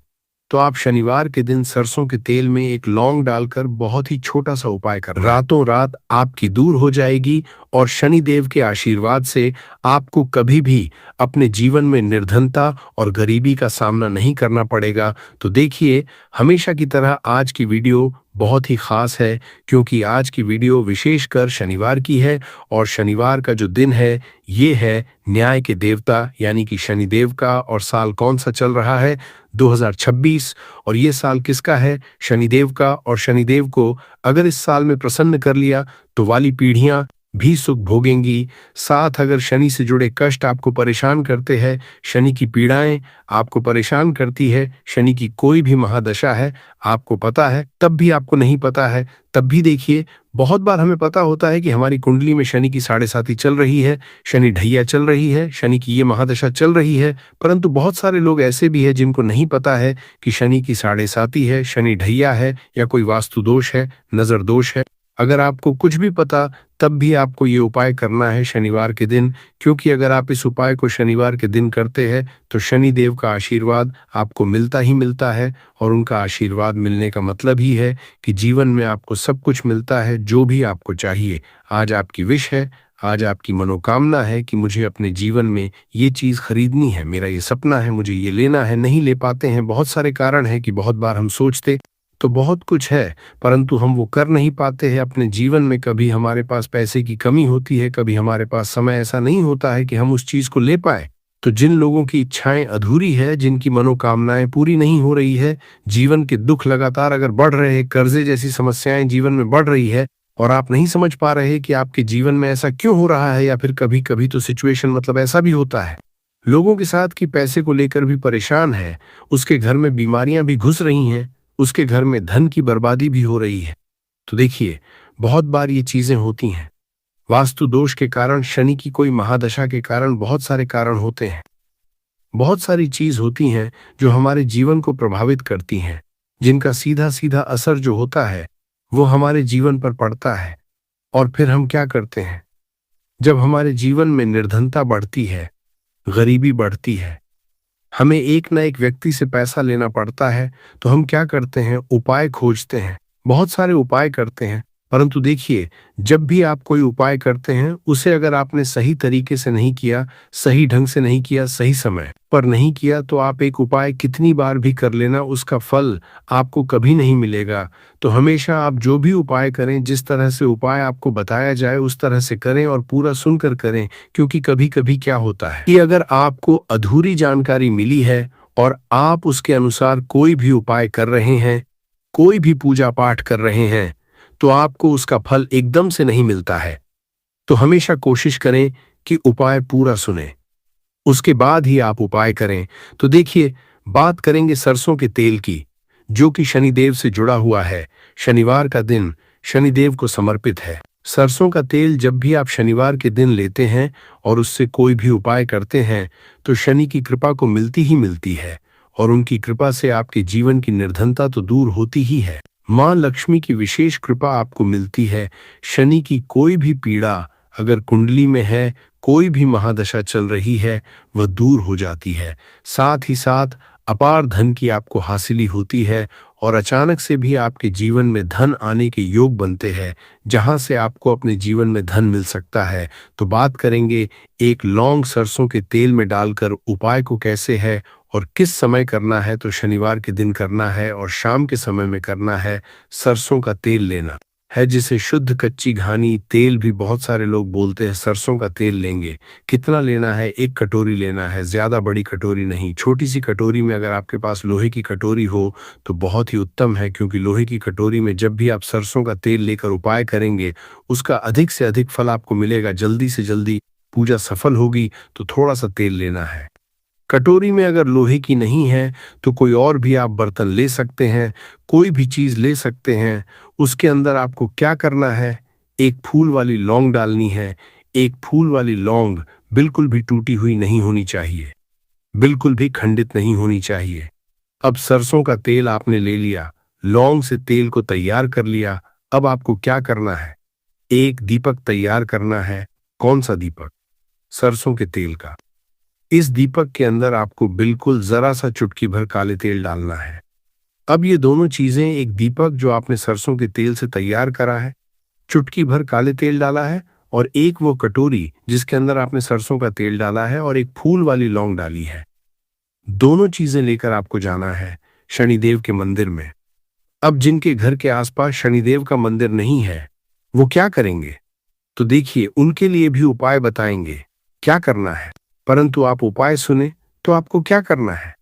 तो आप शनिवार के दिन सरसों के तेल में एक लौंग डालकर बहुत ही छोटा सा उपाय कर रातों रात आपकी दूर हो जाएगी और शनिदेव के आशीर्वाद से आपको कभी भी अपने जीवन में निर्धनता और गरीबी का सामना नहीं करना पड़ेगा। तो देखिए, हमेशा की तरह आज की वीडियो बहुत ही खास है, क्योंकि आज की वीडियो विशेषकर शनिवार की है और शनिवार का जो दिन है ये है न्याय के देवता यानी कि शनिदेव का। और साल कौन सा चल रहा है? 2026। और ये साल किसका है? शनिदेव का। और शनिदेव को अगर इस साल में प्रसन्न कर लिया तो वाली पीढ़ियां भी सुख भोगेंगी। साथ अगर शनि से जुड़े कष्ट आपको परेशान करते हैं, शनि की पीड़ाएं आपको परेशान करती है, शनि की कोई भी महादशा है, आपको पता है तब भी आपको नहीं पता है, तब भी देखिए, बहुत बार हमें पता होता है कि हमारी कुंडली में शनि की 7.5 चल रही है, शनि ढैया चल रही है, शनि की ये महादशा चल रही है। परंतु बहुत सारे लोग ऐसे भी हैं जिनको नहीं पता है कि शनि की 7.5 है, शनि ढैया है या कोई वास्तु दोष है, नजर दोष है। अगर आपको कुछ भी पता, तब भी आपको ये उपाय करना है शनिवार के दिन, क्योंकि अगर आप इस उपाय को शनिवार के दिन करते हैं तो शनि देव का आशीर्वाद आपको मिलता ही मिलता है। और उनका आशीर्वाद मिलने का मतलब ही है कि जीवन में आपको सब कुछ मिलता है जो भी आपको चाहिए। आज आपकी विश है, आज आपकी मनोकामना है कि मुझे अपने जीवन में ये चीज़ खरीदनी है, मेरा ये सपना है, मुझे ये लेना है, नहीं ले पाते हैं। बहुत सारे कारण हैं कि बहुत बार हम सोचते तो बहुत कुछ है, परंतु हम वो कर नहीं पाते हैं अपने जीवन में। कभी हमारे पास पैसे की कमी होती है, कभी हमारे पास समय ऐसा नहीं होता है कि हम उस चीज को ले पाए। तो जिन लोगों की इच्छाएं अधूरी है, जिनकी मनोकामनाएं पूरी नहीं हो रही है, जीवन के दुख लगातार अगर बढ़ रहे हैं, कर्जे जैसी समस्याएं जीवन में बढ़ रही है और आप नहीं समझ पा रहे कि आपके जीवन में ऐसा क्यों हो रहा है, या फिर कभी कभी तो सिचुएशन मतलब ऐसा भी होता है लोगों के साथ कि पैसे को लेकर भी परेशान है, उसके घर में बीमारियां भी घुस रही हैं, उसके घर में धन की बर्बादी भी हो रही है। तो देखिए, बहुत बार ये चीजें होती हैं वास्तु दोष के कारण, शनि की कोई महादशा के कारण, बहुत सारे कारण होते हैं। बहुत सारी चीज होती हैं जो हमारे जीवन को प्रभावित करती हैं, जिनका सीधा सीधा असर जो होता है वो हमारे जीवन पर पड़ता है। और फिर हम क्या करते हैं? जब हमारे जीवन में निर्धनता बढ़ती है, गरीबी बढ़ती है, हमें एक ना एक व्यक्ति से पैसा लेना पड़ता है, तो हम क्या करते हैं? उपाय खोजते हैं, बहुत सारे उपाय करते हैं। परंतु देखिए, जब भी आप कोई उपाय करते हैं, उसे अगर आपने सही तरीके से नहीं किया, सही ढंग से नहीं किया, सही समय पर नहीं किया, तो आप एक उपाय कितनी बार भी कर लेना, उसका फल आपको कभी नहीं मिलेगा। तो हमेशा आप जो भी उपाय करें, जिस तरह से उपाय आपको बताया जाए उस तरह से करें और पूरा सुनकर करें। क्योंकि कभी कभी क्या होता है कि अगर आपको अधूरी जानकारी मिली है और आप उसके अनुसार कोई भी उपाय कर रहे हैं, कोई भी पूजा पाठ कर रहे हैं, तो आपको उसका फल एकदम से नहीं मिलता है। तो हमेशा कोशिश करें कि उपाय पूरा सुने, उसके बाद ही आप उपाय करें। तो देखिए, बात करेंगे सरसों के तेल की, जो कि शनिदेव से जुड़ा हुआ है। शनिवार का दिन शनिदेव को समर्पित है। सरसों का तेल जब भी आप शनिवार के दिन लेते हैं और उससे कोई भी उपाय करते हैं, तो शनि की कृपा को मिलती ही मिलती है, और उनकी कृपा से आपके जीवन की निर्धनता तो दूर होती ही है, मां लक्ष्मी की विशेष कृपा आपको मिलती है। शनि की कोई भी पीड़ा अगर कुंडली में है, कोई भी महादशा चल रही है, वह दूर हो जाती है। साथ ही साथ अपार धन की आपको हासिली होती है और अचानक से भी आपके जीवन में धन आने के योग बनते हैं, जहां से आपको अपने जीवन में धन मिल सकता है। तो बात करेंगे एक लौंग सरसों के तेल में डालकर उपाय को कैसे है और किस समय करना है। तो शनिवार के दिन करना है और शाम के समय में करना है। सरसों का तेल लेना है जिसे शुद्ध कच्ची घानी तेल भी बहुत सारे लोग बोलते हैं। सरसों का तेल लेंगे, कितना लेना है? 1 कटोरी लेना है, ज्यादा बड़ी कटोरी नहीं, छोटी सी कटोरी में। अगर आपके पास लोहे की कटोरी हो तो बहुत ही उत्तम है, क्योंकि लोहे की कटोरी में जब भी आप सरसों का तेल लेकर उपाय करेंगे उसका अधिक से अधिक फल आपको मिलेगा, जल्दी से जल्दी पूजा सफल होगी। तो थोड़ा सा तेल लेना है। कटोरी में अगर लोहे की नहीं है तो कोई और भी आप बर्तन ले सकते हैं, कोई भी चीज ले सकते हैं। उसके अंदर आपको क्या करना है? एक फूल वाली लौंग डालनी है। एक फूल वाली लौंग बिल्कुल भी टूटी हुई नहीं होनी चाहिए, बिल्कुल भी खंडित नहीं होनी चाहिए। अब सरसों का तेल आपने ले लिया, लौंग से तेल को तैयार कर लिया। अब आपको क्या करना है? एक दीपक तैयार करना है। कौन सा दीपक? सरसों के तेल का। इस दीपक के अंदर आपको बिल्कुल जरा सा चुटकी भर काले तेल डालना है। अब ये दोनों चीजें, एक दीपक जो आपने सरसों के तेल से तैयार करा है, चुटकी भर काले तेल डाला है, और एक वो कटोरी जिसके अंदर आपने सरसों का तेल डाला है और एक फूल वाली लौंग डाली है, दोनों चीजें लेकर आपको जाना है शनिदेव के मंदिर में। अब जिनके घर के आसपास शनिदेव का मंदिर नहीं है वो क्या करेंगे? तो देखिए, उनके लिए भी उपाय बताएंगे क्या करना है। परंतु आप उपाय सुने तो आपको क्या करना है?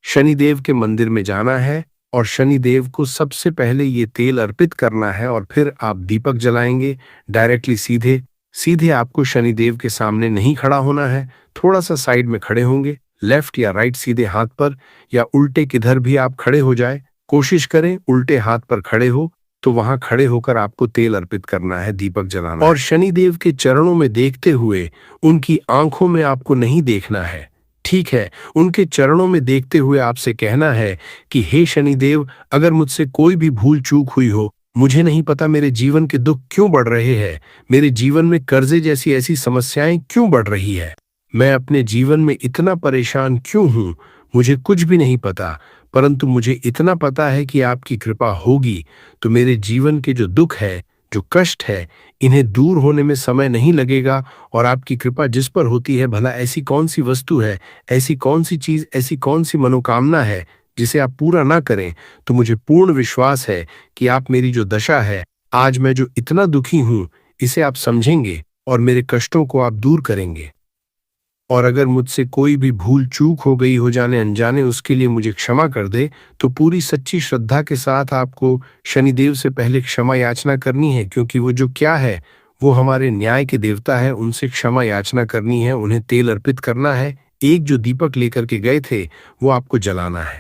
शनिदेव के मंदिर में जाना है और शनिदेव को सबसे पहले ये तेल अर्पित करना है, और फिर आप दीपक जलाएंगे। डायरेक्टली सीधे सीधे आपको शनिदेव के सामने नहीं खड़ा होना है, थोड़ा सा साइड में खड़े होंगे, लेफ्ट या राइट सीधे हाथ पर, या उल्टे किधर भी आप खड़े हो जाए। कोशिश करें उल्टे हाथ पर खड़े हो, तो वहां खड़े होकर आपको तेल अर्पित करना है, दीपक जलाना है। और शनिदेव के चरणों में देखते हुए, उनकी आंखों में आपको नहीं देखना है, ठीक है? उनके चरणों में देखते हुए आपसे कहना है कि हे शनिदेव, अगर मुझसे कोई भी भूल चूक हुई हो, मुझे नहीं पता मेरे जीवन के दुख क्यों बढ़ रहे हैं, मेरे जीवन में कर्जे जैसी ऐसी समस्याएं क्यों बढ़ रही है, मैं अपने जीवन में इतना परेशान क्यों हूं, मुझे कुछ भी नहीं पता। परंतु मुझे इतना पता है कि आपकी कृपा होगी तो मेरे जीवन के जो दुख है, जो कष्ट है, इन्हें दूर होने में समय नहीं लगेगा। और आपकी कृपा जिस पर होती है, भला ऐसी कौन सी वस्तु है, ऐसी कौन सी चीज, ऐसी कौन सी मनोकामना है जिसे आप पूरा ना करें? तो मुझे पूर्ण विश्वास है कि आप मेरी जो दशा है, आज मैं जो इतना दुखी हूं, इसे आप समझेंगे और मेरे कष्टों को आप दूर करेंगे। और अगर मुझसे कोई भी भूल चूक हो गई हो जाने अनजाने, उसके लिए मुझे क्षमा कर दे। तो पूरी सच्ची श्रद्धा के साथ आपको शनिदेव से पहले क्षमा याचना करनी है, क्योंकि वो जो क्या है, वो हमारे न्याय के देवता है, उनसे क्षमा याचना करनी है, उन्हें तेल अर्पित करना है। एक जो दीपक लेकर के गए थे वो आपको जलाना है।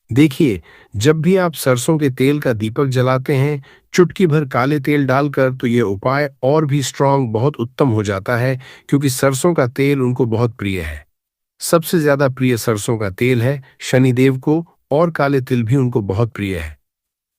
देखिए, जब भी आप सरसों के तेल का दीपक जलाते हैं चुटकी भर काले तेल डालकर, तो ये उपाय और भी स्ट्रांग, बहुत उत्तम हो जाता है, क्योंकि सरसों का तेल उनको बहुत प्रिय है। सबसे ज्यादा प्रिय सरसों का तेल है शनिदेव को, और काले तिल भी उनको बहुत प्रिय है।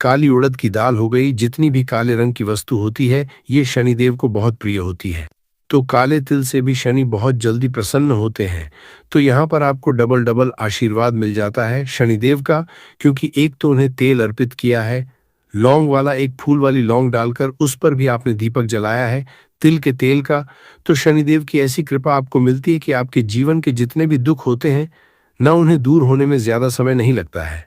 काली उड़द की दाल हो गई, जितनी भी काले रंग की वस्तु होती है, ये शनिदेव को बहुत प्रिय होती है। तो काले तिल से भी शनि बहुत जल्दी प्रसन्न होते हैं। तो यहाँ पर आपको डबल डबल आशीर्वाद मिल जाता है शनिदेव का, क्योंकि एक तो उन्हें तेल अर्पित किया है, लौंग वाला, एक फूल वाली लौंग डालकर उस पर भी आपने दीपक जलाया है तिल के तेल का। तो शनिदेव की ऐसी कृपा आपको मिलती है कि आपके जीवन के जितने भी दुख होते हैं ना, उन्हें दूर होने में ज्यादा समय नहीं लगता है।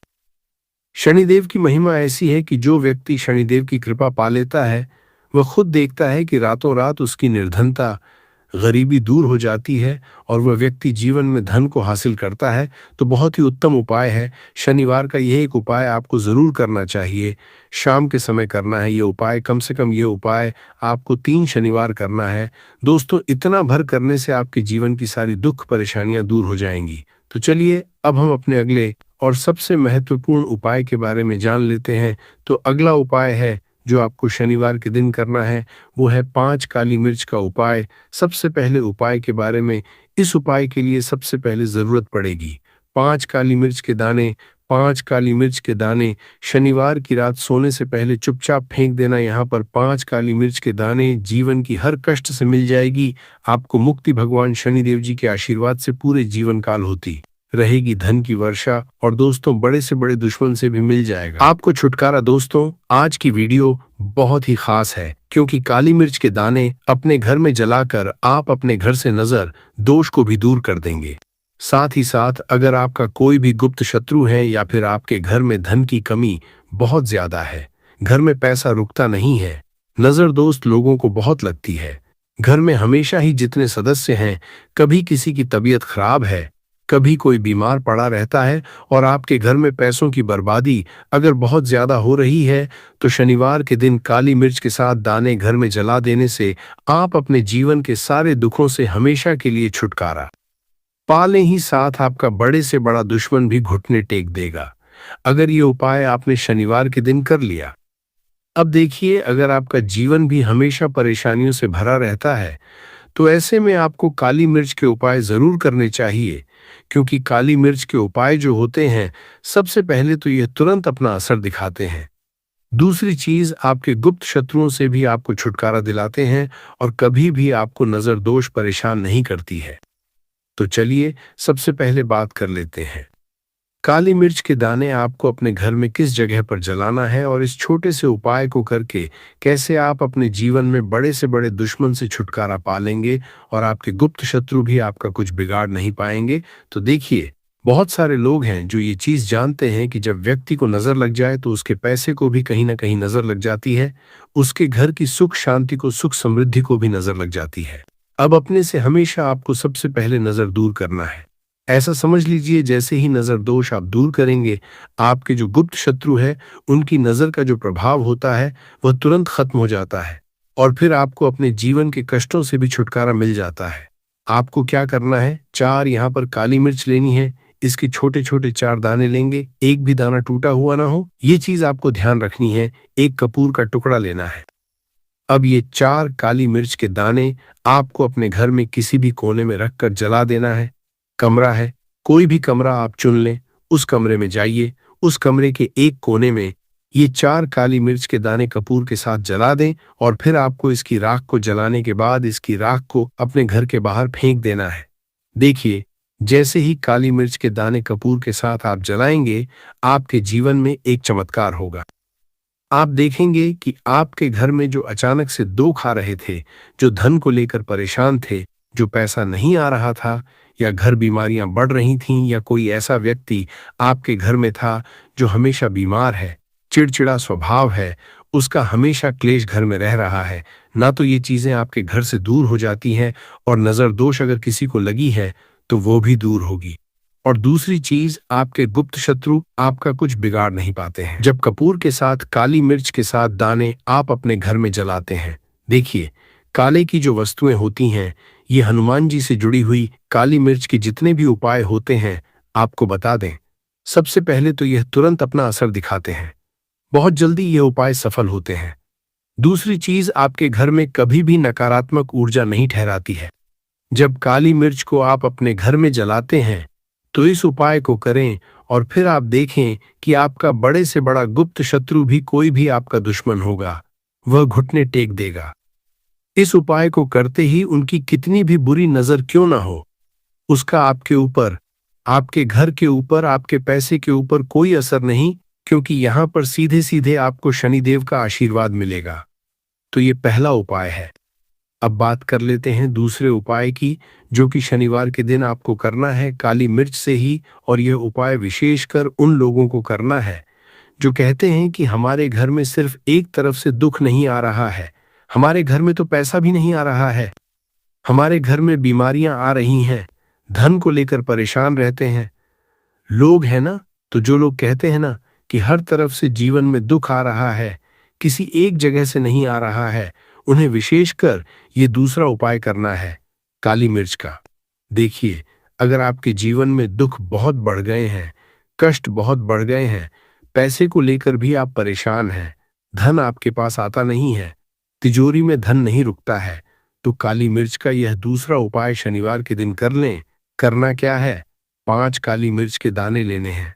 शनिदेव की महिमा ऐसी है कि जो व्यक्ति शनिदेव की कृपा पा लेता है, वह खुद देखता है कि रातों रात उसकी निर्धनता, गरीबी दूर हो जाती है, और वह व्यक्ति जीवन में धन को हासिल करता है। तो बहुत ही उत्तम उपाय है शनिवार का, यह एक उपाय आपको जरूर करना चाहिए। शाम के समय करना है ये उपाय, कम से कम ये उपाय आपको 3 शनिवार करना है। दोस्तों, इतना भर करने से आपके जीवन की सारी दुख परेशानियां दूर हो जाएंगी। तो चलिए, अब हम अपने अगले और सबसे महत्वपूर्ण उपाय के बारे में जान लेते हैं। तो अगला उपाय है जो आपको शनिवार के दिन करना है, वो है 5 काली मिर्च का उपाय। सबसे पहले उपाय के बारे में, इस उपाय के लिए सबसे पहले जरूरत पड़ेगी 5 काली मिर्च के दाने। 5 काली मिर्च के दाने शनिवार की रात सोने से पहले चुपचाप फेंक देना। यहाँ पर 5 काली मिर्च के दाने, जीवन की हर कष्ट से मिल जाएगी आपको मुक्ति। भगवान शनिदेव जी के आशीर्वाद से पूरे जीवन काल होती रहेगी धन की वर्षा, और दोस्तों बड़े से बड़े दुश्मन से भी मिल जाएगा आपको छुटकारा। दोस्तों, आज की वीडियो बहुत ही खास है, क्योंकि काली मिर्च के दाने अपने घर में जलाकर आप अपने घर से नजर दोष को भी दूर कर देंगे। साथ ही साथ अगर आपका कोई भी गुप्त शत्रु है, या फिर आपके घर में धन की कमी बहुत ज्यादा है, घर में पैसा रुकता नहीं है। नजर दोस्त लोगों को बहुत लगती है। घर में हमेशा ही जितने सदस्य हैं, कभी किसी की तबीयत खराब है, कभी कोई बीमार पड़ा रहता है, और आपके घर में पैसों की बर्बादी अगर बहुत ज्यादा हो रही है, तो शनिवार के दिन काली मिर्च के साथ दाने घर में जला देने से आप अपने जीवन के सारे दुखों से हमेशा के लिए छुटकारा पा लें, ही साथ आपका बड़े से बड़ा दुश्मन भी घुटने टेक देगा, अगर ये उपाय आपने शनिवार के दिन कर लिया। अब देखिए, अगर आपका जीवन भी हमेशा परेशानियों से भरा रहता है, तो ऐसे में आपको काली मिर्च के उपाय जरूर करने चाहिए, क्योंकि काली मिर्च के उपाय जो होते हैं, सबसे पहले तो यह तुरंत अपना असर दिखाते हैं। दूसरी चीज, आपके गुप्त शत्रुओं से भी आपको छुटकारा दिलाते हैं और कभी भी आपको नजर दोष परेशान नहीं करती है। तो चलिए सबसे पहले बात कर लेते हैं, काली मिर्च के दाने आपको अपने घर में किस जगह पर जलाना है और इस छोटे से उपाय को करके कैसे आप अपने जीवन में बड़े से बड़े दुश्मन से छुटकारा पा लेंगे और आपके गुप्त शत्रु भी आपका कुछ बिगाड़ नहीं पाएंगे। तो देखिए, बहुत सारे लोग हैं जो ये चीज जानते हैं कि जब व्यक्ति को नजर लग जाए तो उसके पैसे को भी कहीं ना कहीं नजर लग जाती है, उसके घर की सुख शांति को, सुख समृद्धि को भी नजर लग जाती है। अब अपने से हमेशा आपको सबसे पहले नजर दूर करना है। ऐसा समझ लीजिए, जैसे ही नजर दोष आप दूर करेंगे, आपके जो गुप्त शत्रु है उनकी नजर का जो प्रभाव होता है वह तुरंत खत्म हो जाता है और फिर आपको अपने जीवन के कष्टों से भी छुटकारा मिल जाता है। आपको क्या करना है, 4 यहाँ पर काली मिर्च लेनी है। इसके छोटे छोटे 4 दाने लेंगे, एक भी दाना टूटा हुआ ना हो, ये चीज आपको ध्यान रखनी है। एक कपूर का टुकड़ा लेना है। अब ये 4 काली मिर्च के दाने आपको अपने घर में किसी भी कोने में रखकर जला देना है। कमरा है, कोई भी कमरा आप चुन लें, उस कमरे में जाइए, उस कमरे के एक कोने में ये 4 काली मिर्च के दाने कपूर के साथ जला दें और फिर आपको इसकी राख को जलाने के बाद इसकी राख को अपने घर के बाहर फेंक देना है। देखिए, जैसे ही काली मिर्च के दाने कपूर के साथ आप जलाएंगे, आपके जीवन में एक चमत्कार होगा। आप देखेंगे कि आपके घर में जो अचानक से दुख आ रहे थे, जो धन को लेकर परेशान थे, जो पैसा नहीं आ रहा था, या घर बीमारियां बढ़ रही थीं, या कोई ऐसा व्यक्ति आपके घर में था जो हमेशा बीमार है, चिड़चिड़ा स्वभाव है, उसका हमेशा क्लेश घर में रह रहा है, ना तो ये चीजें आपके घर से दूर हो जाती हैं और नजर दोष अगर किसी को लगी है तो वो भी दूर होगी। और दूसरी चीज, आपके गुप्त शत्रु आपका कुछ बिगाड़ नहीं पाते हैं जब कपूर के साथ काली मिर्च के साथ दाने आप अपने घर में जलाते हैं। देखिए, काले की जो वस्तुएं होती हैं, ये हनुमान जी से जुड़ी हुई काली मिर्च के जितने भी उपाय होते हैं, आपको बता दें, सबसे पहले तो यह तुरंत अपना असर दिखाते हैं, बहुत जल्दी ये उपाय सफल होते हैं। दूसरी चीज, आपके घर में कभी भी नकारात्मक ऊर्जा नहीं ठहराती है। जब काली मिर्च को आप अपने घर में जलाते हैं तो इस उपाय को करें और फिर आप देखें कि आपका बड़े से बड़ा गुप्त शत्रु भी, कोई भी आपका दुश्मन होगा, वह घुटने टेक देगा। इस उपाय को करते ही उनकी कितनी भी बुरी नजर क्यों ना हो, उसका आपके ऊपर, आपके घर के ऊपर, आपके पैसे के ऊपर कोई असर नहीं, क्योंकि यहां पर सीधे सीधे आपको शनिदेव का आशीर्वाद मिलेगा। तो ये पहला उपाय है। अब बात कर लेते हैं दूसरे उपाय की, जो कि शनिवार के दिन आपको करना है काली मिर्च से ही। और यह उपाय विशेषकर उन लोगों को करना है जो कहते हैं कि हमारे घर में सिर्फ एक तरफ से दुख नहीं आ रहा है, हमारे घर में तो पैसा भी नहीं आ रहा है, हमारे घर में बीमारियां आ रही हैं, धन को लेकर परेशान रहते हैं लोग, है ना। तो जो लोग कहते हैं ना कि हर तरफ से जीवन में दुख आ रहा है, किसी एक जगह से नहीं आ रहा है, उन्हें विशेषकर ये दूसरा उपाय करना है काली मिर्च का। देखिए, अगर आपके जीवन में दुख बहुत बढ़ गए हैं, कष्ट बहुत बढ़ गए हैं, पैसे को लेकर भी आप परेशान हैं, धन आपके पास आता नहीं है, तिजोरी में धन नहीं रुकता है, तो काली मिर्च का यह दूसरा उपाय शनिवार के दिन कर लें। करना क्या है, 5 काली मिर्च के दाने लेने हैं।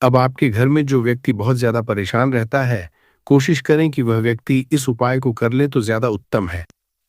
अब आपके घर में जो व्यक्ति बहुत ज्यादा परेशान रहता है, कोशिश करें कि वह व्यक्ति इस उपाय को कर ले तो ज्यादा उत्तम है।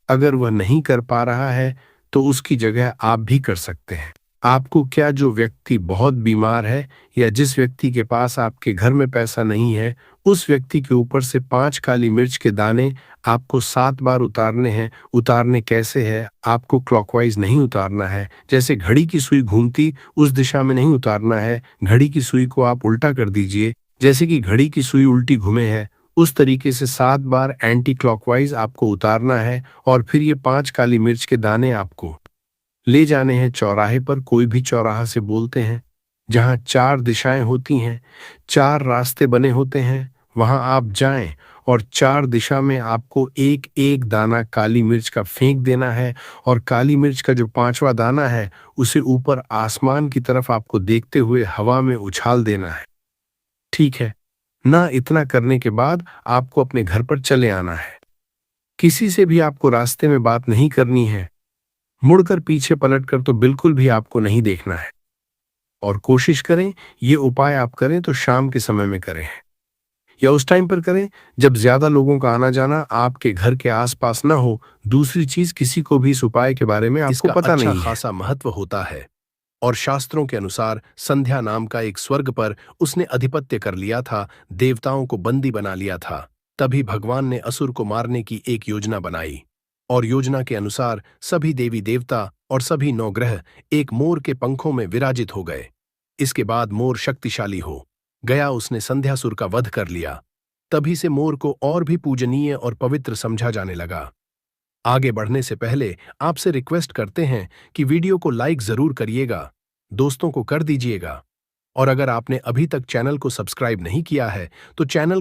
अगर वह नहीं कर पा रहा है तो उसकी जगह आप भी कर सकते हैं। आपको क्या, जो व्यक्ति बहुत बीमार है या जिस व्यक्ति के पास आपके घर में पैसा नहीं है, उस व्यक्ति के ऊपर से 5 काली मिर्च के दाने आपको 7 बार उतारने हैं। उतारने कैसे है, आपको क्लॉकवाइज नहीं उतारना है, जैसे घड़ी की सुई घूमती उस दिशा में नहीं उतारना है। घड़ी की सुई को आप उल्टा कर दीजिए, जैसे कि घड़ी की सुई उल्टी घूमे है उस तरीके से 7 बार एंटी क्लॉकवाइज आपको उतारना है और फिर ये 5 काली मिर्च के दाने आपको ले जाने हैं चौराहे पर। कोई भी चौराहा से बोलते हैं जहां 4 दिशाएं होती हैं, 4 रास्ते बने होते हैं, वहां आप जाएं और 4 दिशा में आपको एक एक दाना काली मिर्च का फेंक देना है। और काली मिर्च का जो 5वां दाना है उसे ऊपर आसमान की तरफ आपको देखते हुए हवा में उछाल देना है। ठीक है ना? इतना करने के बाद आपको अपने घर पर चले आना है। किसी से भी आपको रास्ते में बात नहीं करनी है, मुड़कर पीछे पलटकर तो बिल्कुल भी आपको नहीं देखना है। और कोशिश करें ये उपाय आप करें तो शाम के समय में करें या उस टाइम पर करें जब ज्यादा लोगों का आना जाना आपके घर के आसपास ना हो। दूसरी चीज, किसी को भी इस उपाय के बारे में आपको इसका पता अच्छा नहीं है। खासा महत्व होता है और शास्त्रों के अनुसार संध्या नाम का एक स्वर्ग पर उसने अधिपत्य कर लिया था, देवताओं को बंदी बना लिया था। तभी भगवान ने असुर को मारने की एक योजना बनाई और योजना के अनुसार सभी देवी देवता और सभी नवग्रह एक मोर के पंखों में विराजित हो गए। इसके बाद मोर शक्तिशाली हो गया, उसने संध्यासुर का वध कर लिया। तभी से मोर को और भी पूजनीय और पवित्र समझा जाने लगा। आगे बढ़ने से पहले आपसे रिक्वेस्ट करते हैं कि वीडियो को लाइक जरूर करिएगा, दोस्तों को कर दीजिएगा और अगर आपने अभी तक चैनल को सब्सक्राइब नहीं किया है तो चैनल